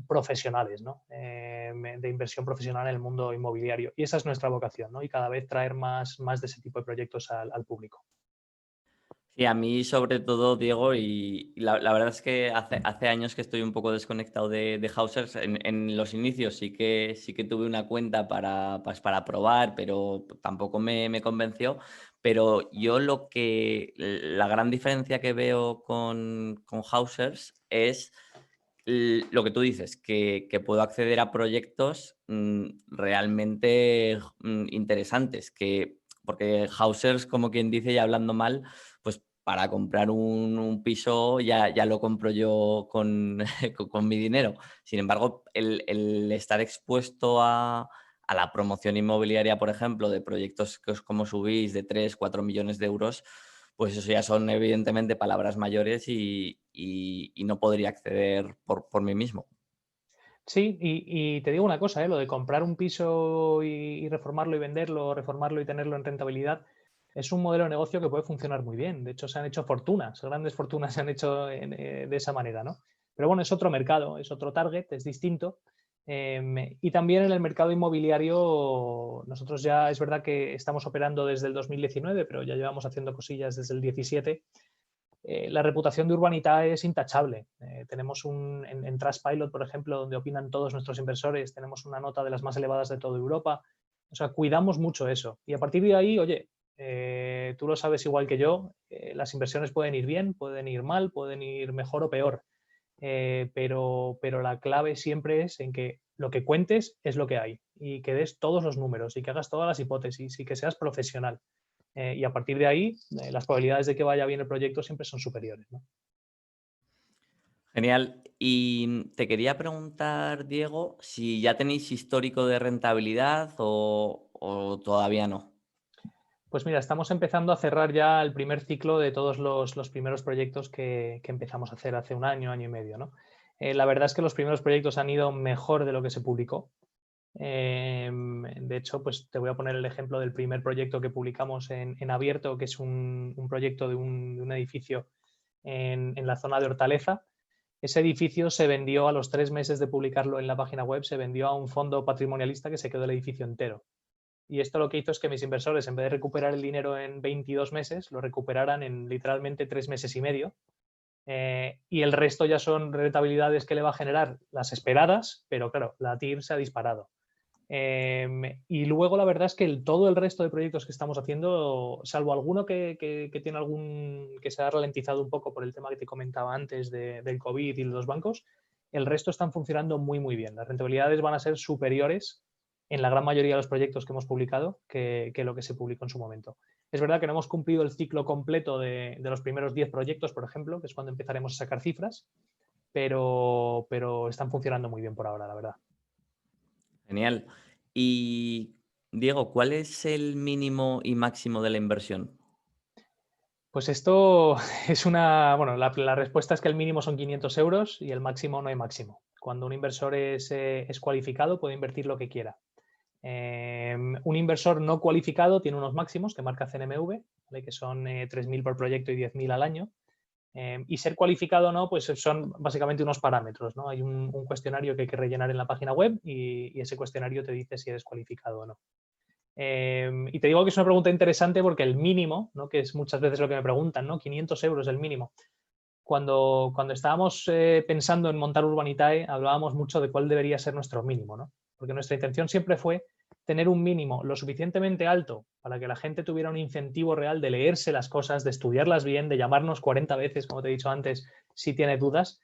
profesionales, ¿no? De inversión profesional en el mundo inmobiliario. Y esa es nuestra vocación, ¿no? Y cada vez traer más de ese tipo de proyectos al público.
Sí, a mí sobre todo, Diego, y la verdad es que hace años que estoy un poco desconectado de Housers. En los inicios sí que tuve una cuenta pues, para probar, pero tampoco me convenció. Pero yo la gran diferencia que veo con Housers es lo que tú dices, que puedo acceder a proyectos realmente interesantes, porque Housers, como quien dice, y hablando mal, pues para comprar un piso ya lo compro yo con, con mi dinero. Sin embargo, el estar expuesto a la promoción inmobiliaria, por ejemplo, de proyectos que como subís de 3 4 millones de euros, pues eso ya son evidentemente palabras mayores y no podría acceder por mí mismo.
Sí, y te digo una cosa, lo de comprar un piso y reformarlo y venderlo, reformarlo y tenerlo en rentabilidad, es un modelo de negocio que puede funcionar muy bien. De hecho, se han hecho fortunas, grandes fortunas se han hecho de esa manera, ¿no? Pero bueno, es otro mercado, es otro target, es distinto. Y también en el mercado inmobiliario, nosotros ya es verdad que estamos operando desde el 2019, pero ya llevamos haciendo cosillas desde el 17. La reputación de Urbanitae es intachable. Tenemos en Trustpilot, por ejemplo, donde opinan todos nuestros inversores, tenemos una nota de las más elevadas de toda Europa. O sea, cuidamos mucho eso. Y a partir de ahí, oye, tú lo sabes igual que yo, las inversiones pueden ir bien, pueden ir mal, pueden ir mejor o peor. Pero la clave siempre es en que lo que cuentes es lo que hay y que des todos los números y que hagas todas las hipótesis y que seas profesional. Y a partir de ahí, las probabilidades de que vaya bien el proyecto siempre son superiores, ¿no?
Genial. Y te quería preguntar, Diego, si ya tenéis histórico de rentabilidad o todavía no.
Pues mira, estamos empezando a cerrar ya el primer ciclo de todos los primeros proyectos que empezamos a hacer hace un año, año y medio, ¿no? La verdad es que los primeros proyectos han ido mejor de lo que se publicó. De hecho, pues te voy a poner el ejemplo del primer proyecto que publicamos en Abierto, que es un proyecto de un edificio en la zona de Hortaleza. Ese edificio se vendió a los 3 meses de publicarlo en la página web, se vendió a un fondo patrimonialista que se quedó el edificio entero. Y esto lo que hizo es que mis inversores, en vez de recuperar el dinero en 22 meses, lo recuperaran en literalmente 3 meses y medio. Y el resto ya son rentabilidades que le va a generar las esperadas, pero claro, la TIR se ha disparado. Y luego la verdad es que todo el resto de proyectos que estamos haciendo, salvo alguno que tiene que se ha ralentizado un poco por el tema que te comentaba antes del COVID y de los bancos, el resto están funcionando muy, muy bien. Las rentabilidades van a ser superiores en la gran mayoría de los proyectos que hemos publicado que lo que se publicó en su momento. Es verdad que no hemos cumplido el ciclo completo de los primeros 10 proyectos, por ejemplo, que es cuando empezaremos a sacar cifras, pero están funcionando muy bien por ahora, la verdad.
Genial. Y Diego, ¿cuál es el mínimo y máximo de la inversión?
Pues esto es bueno, la respuesta es que el mínimo son 500 euros y el máximo no hay máximo. Cuando un inversor es cualificado puede invertir lo que quiera. Un inversor no cualificado tiene unos máximos que marca CNMV, ¿vale? Que son 3.000 por proyecto y 10.000 al año. Y ser cualificado o no, pues son básicamente unos parámetros, ¿no? Hay un cuestionario que hay que rellenar en la página web y ese cuestionario te dice si eres cualificado o no. Y te digo que es una pregunta interesante porque el mínimo, ¿no? Que es muchas veces lo que me preguntan, ¿no? 500 euros el mínimo. Cuando estábamos pensando en montar Urbanitae, hablábamos mucho de cuál debería ser nuestro mínimo, ¿no? Porque nuestra intención siempre fue tener un mínimo lo suficientemente alto para que la gente tuviera un incentivo real de leerse las cosas, de estudiarlas bien, de llamarnos 40 veces, como te he dicho antes, si tiene dudas,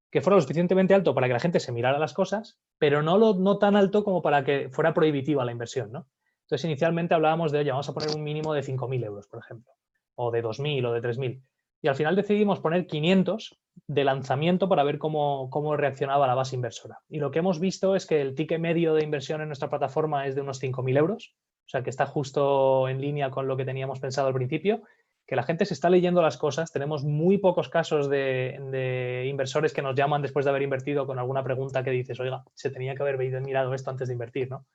que fuera lo suficientemente alto para que la gente se mirara las cosas, pero no tan alto como para que fuera prohibitiva la inversión, ¿no? Entonces, inicialmente hablábamos de, oye, vamos a poner un mínimo de 5.000 euros, por ejemplo, o de 2.000 o de 3.000. Y al final decidimos poner 500 de lanzamiento para ver cómo reaccionaba la base inversora. Y lo que hemos visto es que el ticket medio de inversión en nuestra plataforma es de unos 5.000 euros, o sea que está justo en línea con lo que teníamos pensado al principio, que la gente se está leyendo las cosas. Tenemos muy pocos casos de inversores que nos llaman después de haber invertido con alguna pregunta que dices, oiga, se tenía que haber mirado esto antes de invertir, ¿no?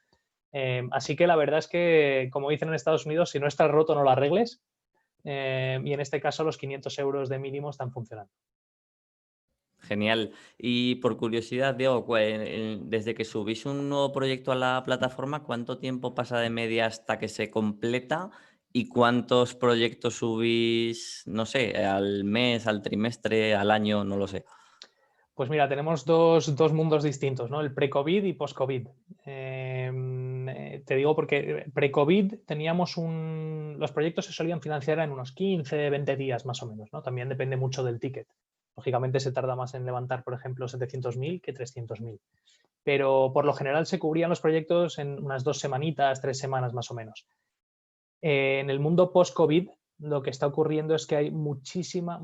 Así que la verdad es que, como dicen en Estados Unidos, si no estás roto, no lo arregles. Y en este caso, los 500 euros de mínimo están funcionando.
Genial. Y por curiosidad, Diego, desde que subís un nuevo proyecto a la plataforma, ¿cuánto tiempo pasa de media hasta que se completa? ¿Y cuántos proyectos subís, no sé, al mes, al trimestre, al año? No lo sé.
Pues mira, tenemos dos mundos distintos, ¿no? El pre-COVID y post-COVID. Te digo porque pre-COVID teníamos los proyectos se solían financiar en unos 15, 20 días más o menos, ¿no? También depende mucho del ticket. Lógicamente se tarda más en levantar, por ejemplo, 700.000 que 300.000. Pero por lo general se cubrían los proyectos en unas 2 semanitas, 3 semanas más o menos. En el mundo post-COVID lo que está ocurriendo es que hay muchísima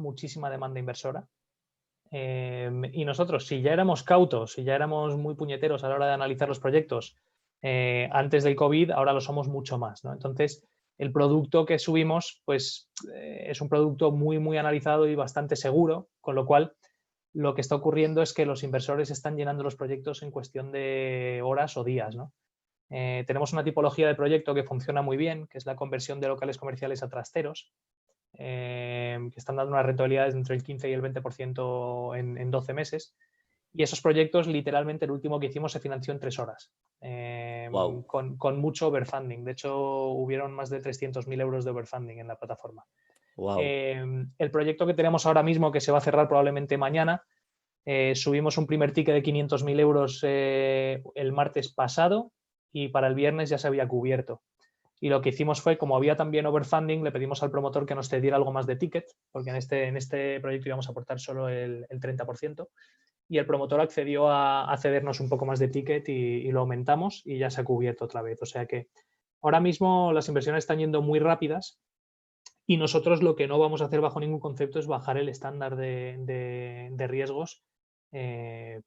demanda inversora. Y nosotros, si ya éramos cautos, si ya éramos muy puñeteros a la hora de analizar los proyectos antes del COVID, ahora lo somos mucho más, ¿no? Entonces, el producto que subimos, pues es un producto muy analizado y bastante seguro, con lo cual lo que está ocurriendo es que los inversores están llenando los proyectos en cuestión de horas o días, ¿no? Tenemos una tipología de proyecto que funciona muy bien, que es la conversión de locales comerciales a trasteros, que están dando unas rentabilidades entre el 15 y el 20% en 12 meses. Y esos proyectos, literalmente, el último que hicimos se financió en 3 horas,
Wow.
con mucho overfunding. De hecho, hubieron más de 300.000 euros de overfunding en la plataforma.
Wow.
El proyecto que tenemos ahora mismo, que se va a cerrar probablemente mañana, subimos un primer ticket de 500.000 euros el martes pasado y para el viernes ya se había cubierto. Y lo que hicimos fue, como había también overfunding, le pedimos al promotor que nos cediera algo más de ticket, porque en este proyecto íbamos a aportar solo el 30%, y el promotor accedió a cedernos un poco más de ticket y lo aumentamos y ya se ha cubierto otra vez. O sea que ahora mismo las inversiones están yendo muy rápidas y nosotros lo que no vamos a hacer bajo ningún concepto es bajar el estándar de riesgos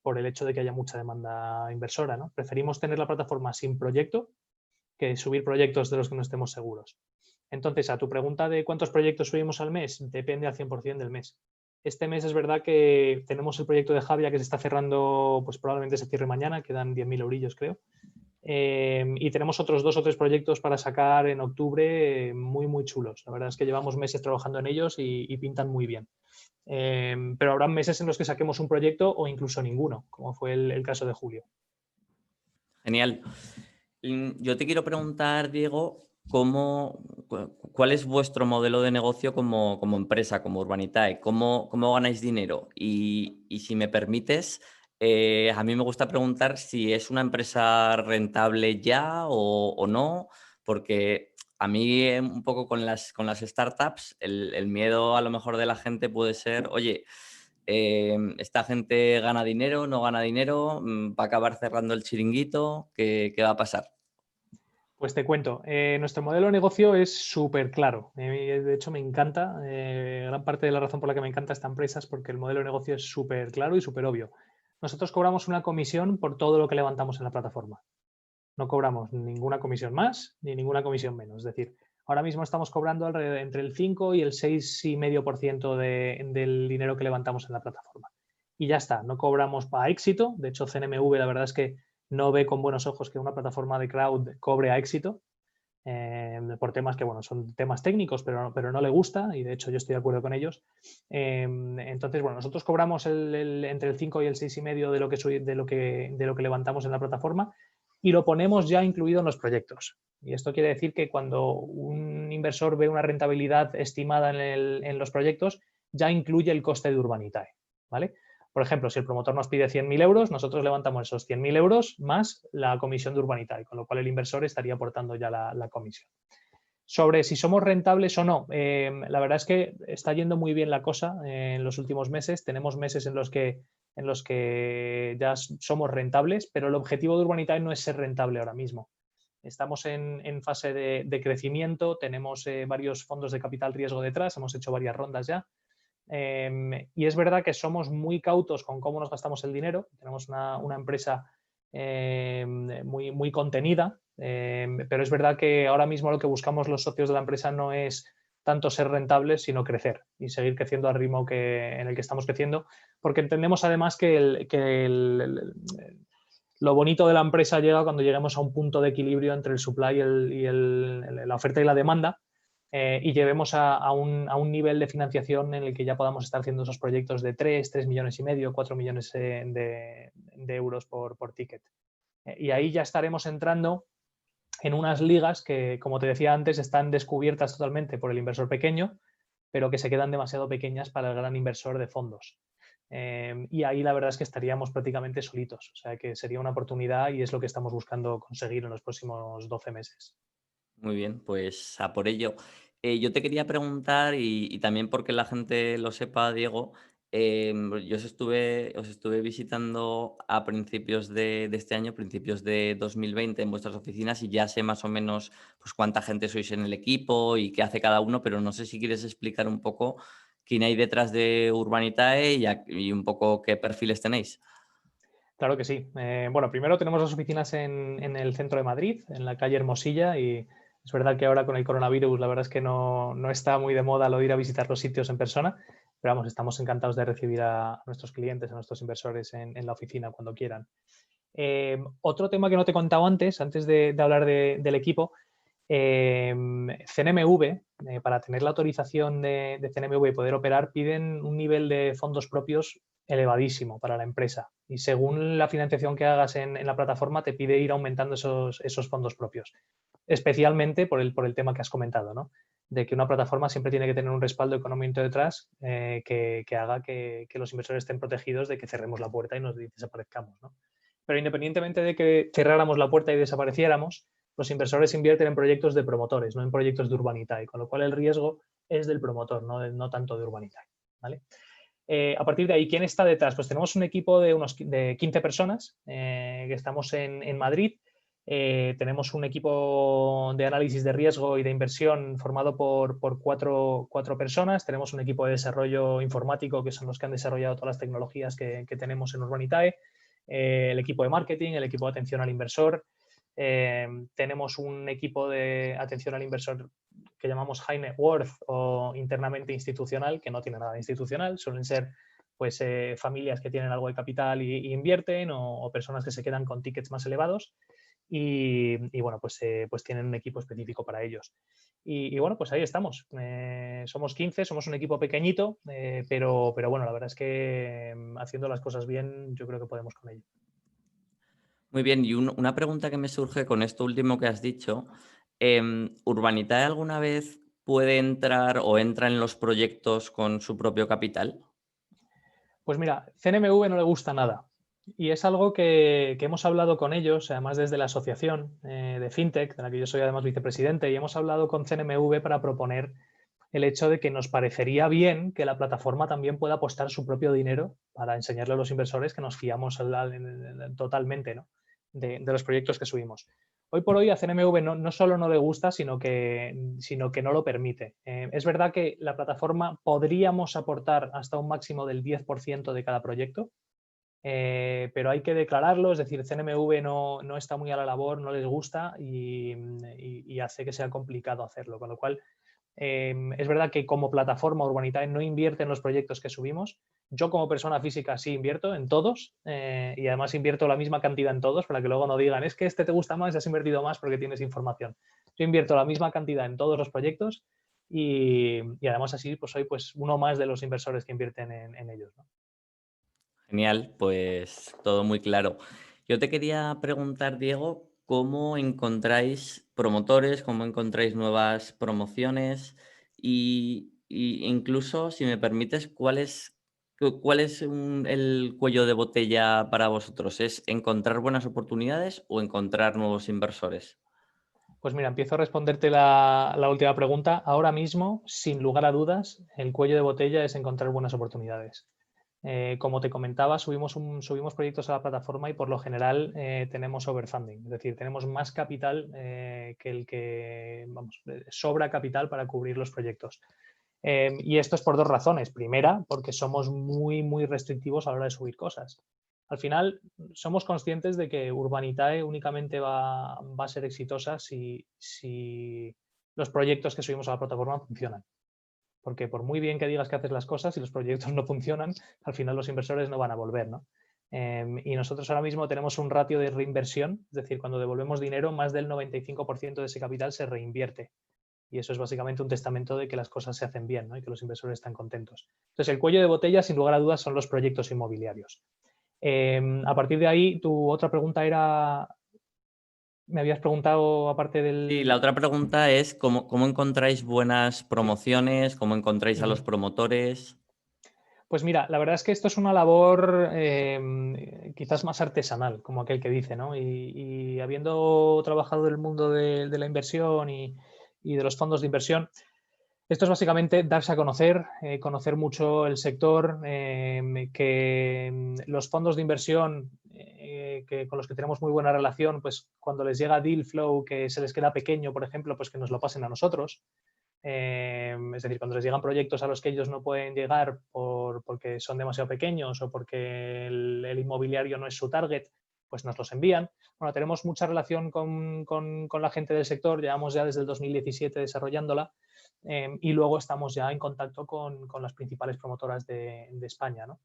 por el hecho de que haya mucha demanda inversora, ¿no? Preferimos tener la plataforma sin proyecto que subir proyectos de los que no estemos seguros. Entonces, a tu pregunta de cuántos proyectos subimos al mes, depende al 100% del mes. Este mes es verdad que tenemos el proyecto de Javia que se está cerrando, pues probablemente se cierre mañana, quedan 10.000 eurillos creo. Y tenemos otros 2 o 3 proyectos para sacar en octubre muy chulos. La verdad es que llevamos meses trabajando en ellos y pintan muy bien. Pero habrá meses en los que saquemos un proyecto o incluso ninguno, como fue el caso de julio.
Genial. Yo te quiero preguntar, Diego, ¿cuál es vuestro modelo de negocio como empresa, como Urbanitae? ¿Cómo ganáis dinero? Y si me permites, a mí me gusta preguntar si es una empresa rentable ya o no, porque a mí un poco con las startups, el miedo a lo mejor de la gente puede ser, oye, esta gente gana dinero, no gana dinero, va a acabar cerrando el chiringuito, ¿qué va a pasar?
Pues te cuento, nuestro modelo de negocio es súper claro. De hecho, me encanta, gran parte de la razón por la que me encanta esta empresa es porque el modelo de negocio es súper claro y súper obvio. Nosotros cobramos una comisión por todo lo que levantamos en la plataforma. No cobramos ninguna comisión más ni ninguna comisión menos. Es decir, ahora mismo estamos cobrando entre el 5 y el 6,5% del dinero que levantamos en la plataforma. Y ya está, no cobramos a éxito. De hecho, CNMV la verdad es que no ve con buenos ojos que una plataforma de crowd cobre a éxito, por temas que, bueno, son temas técnicos, pero no le gusta y de hecho yo estoy de acuerdo con ellos. Entonces, bueno, nosotros cobramos entre el 5 y el 6,5 de lo que levantamos en la plataforma y lo ponemos ya incluido en los proyectos. Y esto quiere decir que cuando un inversor ve una rentabilidad estimada en los proyectos, ya incluye el coste de Urbanitae, ¿vale? Por ejemplo, si el promotor nos pide 100.000 euros, nosotros levantamos esos 100.000 euros más la comisión de Urbanitae, con lo cual el inversor estaría aportando ya la comisión. Sobre si somos rentables o no, la verdad es que está yendo muy bien la cosa en los últimos meses. Tenemos meses en los que ya somos rentables, pero el objetivo de Urbanitae no es ser rentable ahora mismo. Estamos en fase de crecimiento, tenemos varios fondos de capital riesgo detrás, hemos hecho varias rondas ya. Y es verdad que somos muy cautos con cómo nos gastamos el dinero. Tenemos una empresa muy, muy contenida, pero es verdad que ahora mismo lo que buscamos los socios de la empresa no es tanto ser rentables, sino crecer y seguir creciendo al ritmo en el que estamos creciendo, porque entendemos además que lo bonito de la empresa llega cuando lleguemos a un punto de equilibrio entre el supply la oferta y la demanda, y llevemos a un nivel de financiación en el que ya podamos estar haciendo esos proyectos de 3 millones y medio, 4 millones de euros por ticket. Y ahí ya estaremos entrando en unas ligas que, como te decía antes, están descubiertas totalmente por el inversor pequeño, pero que se quedan demasiado pequeñas para el gran inversor de fondos. Y ahí la verdad es que estaríamos prácticamente solitos, o sea que sería una oportunidad y es lo que estamos buscando conseguir en los próximos 12 meses.
Muy bien, pues a por ello. Yo te quería preguntar, y también porque la gente lo sepa, Diego, yo os estuve visitando a principios de este año, principios de 2020, en vuestras oficinas, y ya sé más o menos pues, cuánta gente sois en el equipo y qué hace cada uno, pero no sé si quieres explicar un poco quién hay detrás de Urbanitae y un poco qué perfiles tenéis.
Claro que sí. Bueno, primero tenemos las oficinas en el centro de Madrid, en la calle Hermosilla, y es verdad que ahora con el coronavirus la verdad es que no está muy de moda lo de ir a visitar los sitios en persona, pero vamos, estamos encantados de recibir a nuestros clientes, a nuestros inversores en la oficina cuando quieran. Otro tema que no te he contado antes de hablar del equipo, CNMV, para tener la autorización de CNMV y poder operar, piden un nivel de fondos propios elevadísimo para la empresa. Y según la financiación que hagas en la plataforma, te pide ir aumentando esos fondos propios, especialmente por el tema que has comentado, ¿no? De que una plataforma siempre tiene que tener un respaldo económico detrás, que haga que los inversores estén protegidos de que cerremos la puerta y nos desaparezcamos, ¿no? Pero independientemente de que cerráramos la puerta y desapareciéramos, los inversores invierten en proyectos de promotores, no en proyectos de Urbanitae, con lo cual el riesgo es del promotor, no tanto de Urbanitae, ¿vale? A partir de ahí, ¿quién está detrás? Pues tenemos un equipo de 15 personas, que estamos en Madrid. Tenemos un equipo de análisis de riesgo y de inversión formado por cuatro personas. Tenemos un equipo de desarrollo informático, que son los que han desarrollado todas las tecnologías que tenemos en Urbanitae. El equipo de marketing, el equipo de atención al inversor. Tenemos un equipo de atención al inversor que llamamos high net worth o internamente institucional, que no tiene nada de institucional, suelen ser pues familias que tienen algo de capital y invierten, o personas que se quedan con tickets más elevados, y bueno, pues tienen un equipo específico para ellos. Y bueno, pues ahí estamos. Somos 15, somos un equipo pequeñito, pero bueno, la verdad es que haciendo las cosas bien, yo creo que podemos con ello.
Muy bien, y una pregunta que me surge con esto último que has dicho, ¿Urbanitae alguna vez puede entrar o entra en los proyectos con su propio capital?
Pues mira, CNMV no le gusta nada. Y es algo que hemos hablado con ellos, además desde la asociación de FinTech, de la que yo soy además vicepresidente, y hemos hablado con CNMV para proponer el hecho de que nos parecería bien que la plataforma también pueda apostar su propio dinero para enseñarle a los inversores que nos fiamos totalmente, ¿no? de los proyectos que subimos. Hoy por hoy a CNMV no solo no le gusta, sino que no lo permite. Es verdad que la plataforma podríamos aportar hasta un máximo del 10% de cada proyecto, pero hay que declararlo, es decir, CNMV no está muy a la labor, no les gusta y hace que sea complicado hacerlo, con lo cual es verdad que como plataforma Urbanitae no invierte en los proyectos que subimos. Yo como persona física sí invierto en todos, y además invierto la misma cantidad en todos para que luego no digan es que este te gusta más y has invertido más porque tienes información. Yo invierto la misma cantidad en todos los proyectos y además así pues soy pues uno más de los inversores que invierten en ellos, ¿no?
Genial, pues todo muy claro. Yo te quería preguntar, Diego, cómo encontráis promotores, cómo encontráis nuevas promociones y incluso, si me permites, ¿cuál es el cuello de botella para vosotros? ¿Es encontrar buenas oportunidades o encontrar nuevos inversores?
Pues mira, empiezo a responderte la última pregunta. Ahora mismo, sin lugar a dudas, el cuello de botella es encontrar buenas oportunidades. Como te comentaba, subimos proyectos a la plataforma y por lo general tenemos overfunding, es decir, tenemos más capital que el que, vamos, sobra capital para cubrir los proyectos. Y esto es por dos razones. Primera, porque somos muy, muy restrictivos a la hora de subir cosas. Al final, somos conscientes de que Urbanitae únicamente va a ser exitosa si los proyectos que subimos a la plataforma funcionan. Porque por muy bien que digas que haces las cosas, si los proyectos no funcionan, al final los inversores no van a volver, ¿no? Y nosotros ahora mismo tenemos un ratio de reinversión, es decir, cuando devolvemos dinero, más del 95% de ese capital se reinvierte. Y eso es básicamente un testamento de que las cosas se hacen bien, ¿no? Y que los inversores están contentos. Entonces, el cuello de botella, sin lugar a dudas, son los proyectos inmobiliarios. A partir de ahí, tu otra pregunta era, me habías preguntado aparte
Sí, la
del...
otra pregunta es ¿cómo encontráis buenas
Sí.
promociones? ¿Cómo encontráis a los
Ujú.
promotores?
Pues mira, la verdad es que esto es una labor quizás más artesanal, como aquel que dice, ¿no? Y habiendo trabajado en el mundo de la inversión y de los fondos de inversión, esto es básicamente darse a conocer, conocer mucho el sector, que los fondos de inversión con los que tenemos muy buena relación, pues cuando les llega deal flow que se les queda pequeño, por ejemplo, pues que nos lo pasen a nosotros. Es decir, cuando les llegan proyectos a los que ellos no pueden llegar porque son demasiado pequeños o porque el inmobiliario no es su target, pues nos los envían. Bueno, tenemos mucha relación con la gente del sector, llevamos ya desde el 2017 desarrollándola y luego estamos ya en contacto con las principales promotoras de España, ¿no?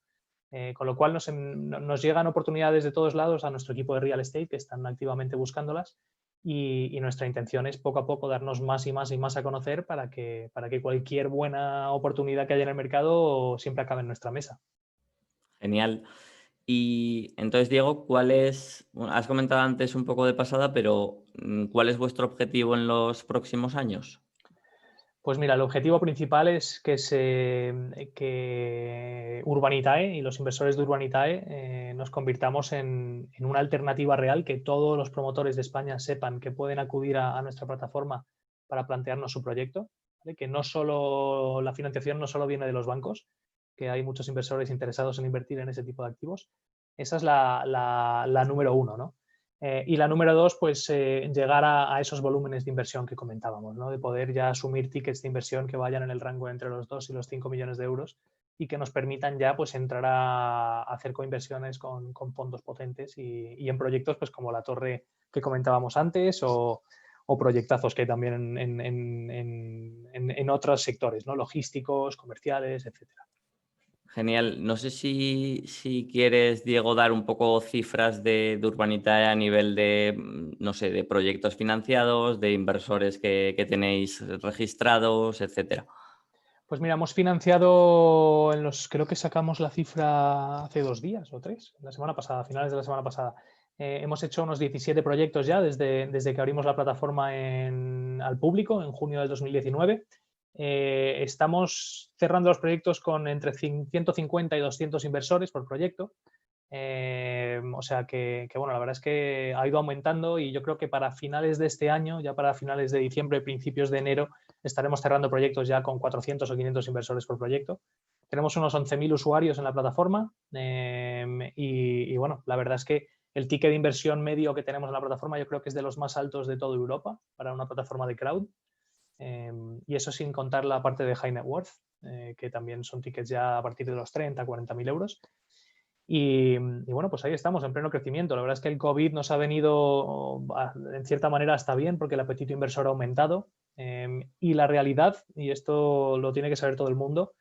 Con lo cual nos llegan oportunidades de todos lados a nuestro equipo de real estate que están activamente buscándolas y nuestra intención es poco a poco darnos más y más y más a conocer para que cualquier buena oportunidad que haya en el mercado siempre acabe en nuestra mesa.
Genial. Y entonces, Diego, bueno, has comentado antes un poco de pasada, pero ¿cuál es vuestro objetivo en los próximos años?
Pues mira, el objetivo principal es que Urbanitae y los inversores de Urbanitae nos convirtamos en una alternativa real, que todos los promotores de España sepan que pueden acudir a nuestra plataforma para plantearnos su proyecto, ¿vale? Que no solo la financiación no solo viene de los bancos, que hay muchos inversores interesados en invertir en ese tipo de activos. Esa es la número uno, ¿no? Y la número dos, pues llegar a esos volúmenes de inversión que comentábamos, ¿no? De poder ya asumir tickets de inversión que vayan en el rango entre los 2 y los 5 millones de euros y que nos permitan ya pues entrar a hacer coinversiones con fondos potentes y en proyectos pues como la torre que comentábamos antes o proyectazos que hay también en otros sectores, ¿no? Logísticos, comerciales, etcétera.
Genial. No sé si quieres, Diego, dar un poco cifras de Urbanitae a nivel de, no sé, de proyectos financiados, de inversores que tenéis registrados, etcétera.
Pues mira, hemos financiado creo que sacamos la cifra hace 2 días o 3, la semana pasada, a finales de la semana pasada. Hemos hecho unos 17 proyectos ya desde que abrimos la plataforma al público en junio del 2019. Estamos cerrando los proyectos con entre 150 y 200 inversores por proyecto. O sea bueno, la verdad es que ha ido aumentando y yo creo que para finales de este año, ya para finales de diciembre, principios de enero, estaremos cerrando proyectos ya con 400 o 500 inversores por proyecto. Tenemos unos 11.000 usuarios en la plataforma y bueno, la verdad es que el ticket de inversión medio que tenemos en la plataforma yo creo que es de los más altos de toda Europa para una plataforma de crowd. Y eso sin contar la parte de high net worth, que también son tickets ya a partir de los 30, 40.000 euros. Y bueno, pues ahí estamos en pleno crecimiento. La verdad es que el COVID nos ha venido, en cierta manera, hasta bien porque el apetito inversor ha aumentado. Y la realidad, y esto lo tiene que saber todo el mundo,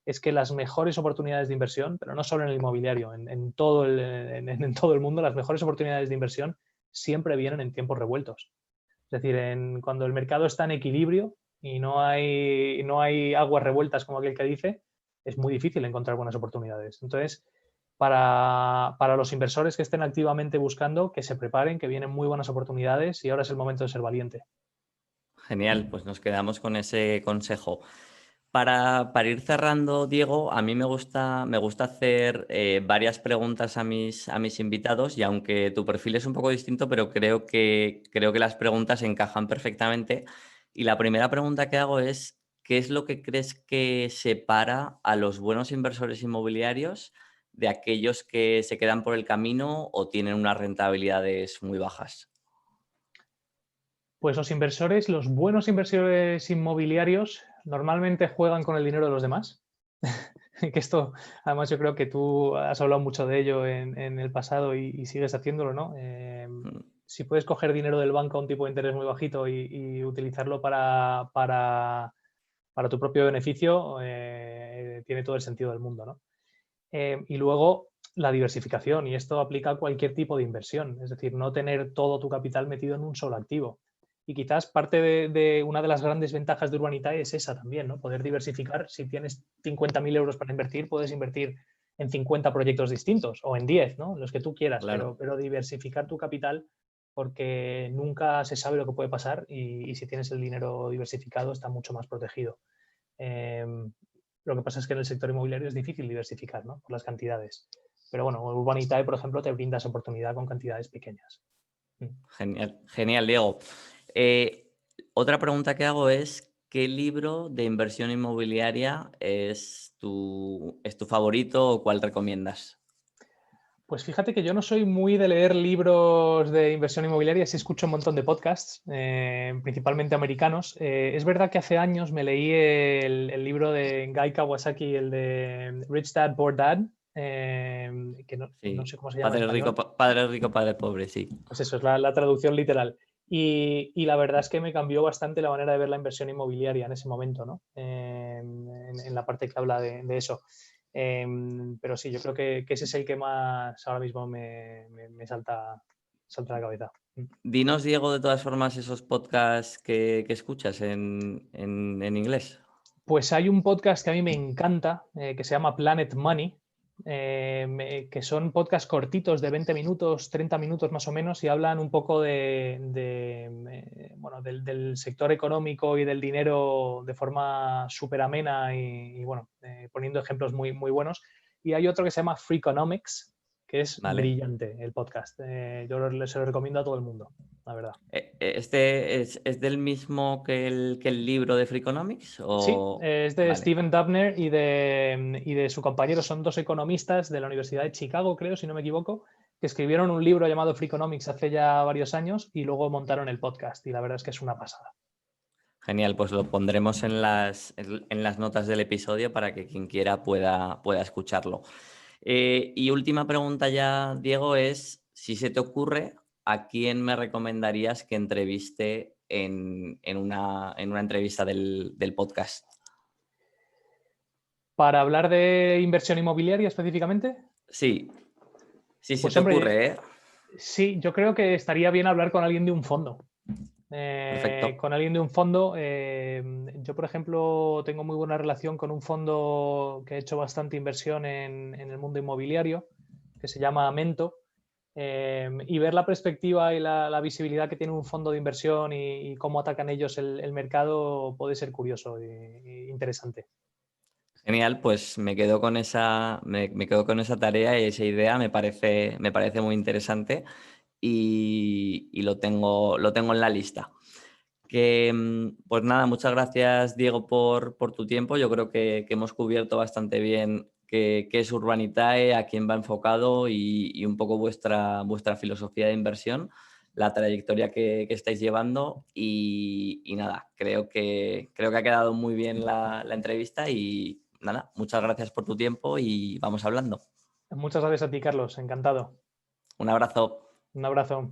es que las mejores oportunidades de inversión, pero no solo en el inmobiliario, en todo el mundo, las mejores oportunidades de inversión siempre vienen en tiempos revueltos. Es decir, cuando el mercado está en equilibrio y no hay aguas revueltas, como aquel que dice, es muy difícil encontrar buenas oportunidades. Entonces, para los inversores que estén activamente buscando, que se preparen, que vienen muy buenas oportunidades y ahora es el momento de ser valiente.
Genial, pues nos quedamos con ese consejo. Para ir cerrando, Diego, a mí me gusta hacer varias preguntas a mis invitados y aunque tu perfil es un poco distinto, pero creo que las preguntas encajan perfectamente. Y la primera pregunta que hago es, ¿qué es lo que crees que separa a los buenos inversores inmobiliarios de aquellos que se quedan por el camino o tienen unas rentabilidades muy bajas?
Pues los buenos inversores inmobiliarios normalmente juegan con el dinero de los demás. Que esto, además, yo creo que tú has hablado mucho de ello en el pasado y sigues haciéndolo, ¿no?
Mm.
Si puedes coger dinero del banco a un tipo de interés muy bajito y utilizarlo para tu propio beneficio, tiene todo el sentido del mundo, ¿no? Y luego la diversificación, y esto aplica a cualquier tipo de inversión, es decir, no tener todo tu capital metido en un solo activo. Y quizás parte de una de las grandes ventajas de Urbanitae es esa también, ¿no? Poder diversificar. Si tienes 50.000 euros para invertir, puedes invertir en 50 proyectos distintos o en 10, ¿no? Los que tú quieras,
Claro.
pero diversificar tu capital porque nunca se sabe lo que puede pasar y si tienes el dinero diversificado está mucho más protegido. Eh, lo que pasa es que en el sector inmobiliario es difícil diversificar, ¿no? Por las cantidades. Pero bueno, Urbanitae, por ejemplo, te brinda esa oportunidad con cantidades pequeñas. Mm.
Genial, genial, Diego. Eh, Otra pregunta que hago es, ¿qué libro de inversión inmobiliaria es tu favorito o cuál recomiendas?
Pues fíjate que yo no soy muy de leer libros de inversión inmobiliaria, sí escucho un montón de podcasts, principalmente americanos. Es verdad que hace años me leí el libro de Guy Kawasaki, el de Rich Dad, Poor Dad, que no
Sí,
sé cómo se llama en español.
Padre rico, padre pobre, sí.
Pues eso es la traducción literal. Y la verdad es que me cambió bastante la manera de ver la inversión inmobiliaria en ese momento, ¿no? En la parte que habla de eso. Pero sí, yo creo que ese es el que más ahora mismo me salta a la cabeza.
Dinos, Diego, de todas formas, esos podcasts que escuchas en inglés.
Pues hay un podcast que a mí me encanta, que se llama Planet Money, que son podcasts cortitos de 20 minutos, 30 minutos más o menos, y hablan un poco bueno, del sector económico y del dinero de forma súper amena y bueno, poniendo ejemplos muy, muy buenos. Y hay otro que se llama Freakonomics, que es
¿Vale?
brillante el podcast. Se lo recomiendo a todo el mundo, la verdad.
¿Este es del mismo que el libro de Freakonomics?
Sí,
O...
es de
Vale.
Steven Dubner y de su compañero. Son dos economistas de la Universidad de Chicago, creo, si no me equivoco, que escribieron un libro llamado Freakonomics hace ya varios años y luego montaron el podcast. Y la verdad es que es una pasada.
Genial, pues lo pondremos en las notas del episodio para que quien quiera pueda escucharlo. Y última pregunta ya, Diego, es si se te ocurre, ¿a quién me recomendarías que entreviste en una entrevista del podcast?
Para hablar de inversión inmobiliaria específicamente,
Sí, si se
pues
te
hombre,
ocurre, ¿eh?
sí, yo creo que estaría bien hablar con alguien de un fondo.
Perfecto.
Con alguien de un fondo. Yo, por ejemplo, tengo muy buena relación con un fondo que ha hecho bastante inversión en el mundo inmobiliario, que se llama Mento, y ver la perspectiva y la visibilidad que tiene un fondo de inversión y cómo atacan ellos el mercado puede ser curioso e interesante.
Genial, pues me quedo con esa tarea y esa idea, me parece muy interesante y lo tengo en la lista. Pues nada, muchas gracias, Diego, por tu tiempo. Yo creo que hemos cubierto bastante bien qué es Urbanitae, a quién va enfocado y un poco vuestra filosofía de inversión, la trayectoria que estáis llevando y nada, creo que ha quedado muy bien la entrevista y nada, muchas gracias por tu tiempo y vamos hablando.
Muchas gracias a ti, Carlos. Encantado.
Un abrazo.
Un abrazo.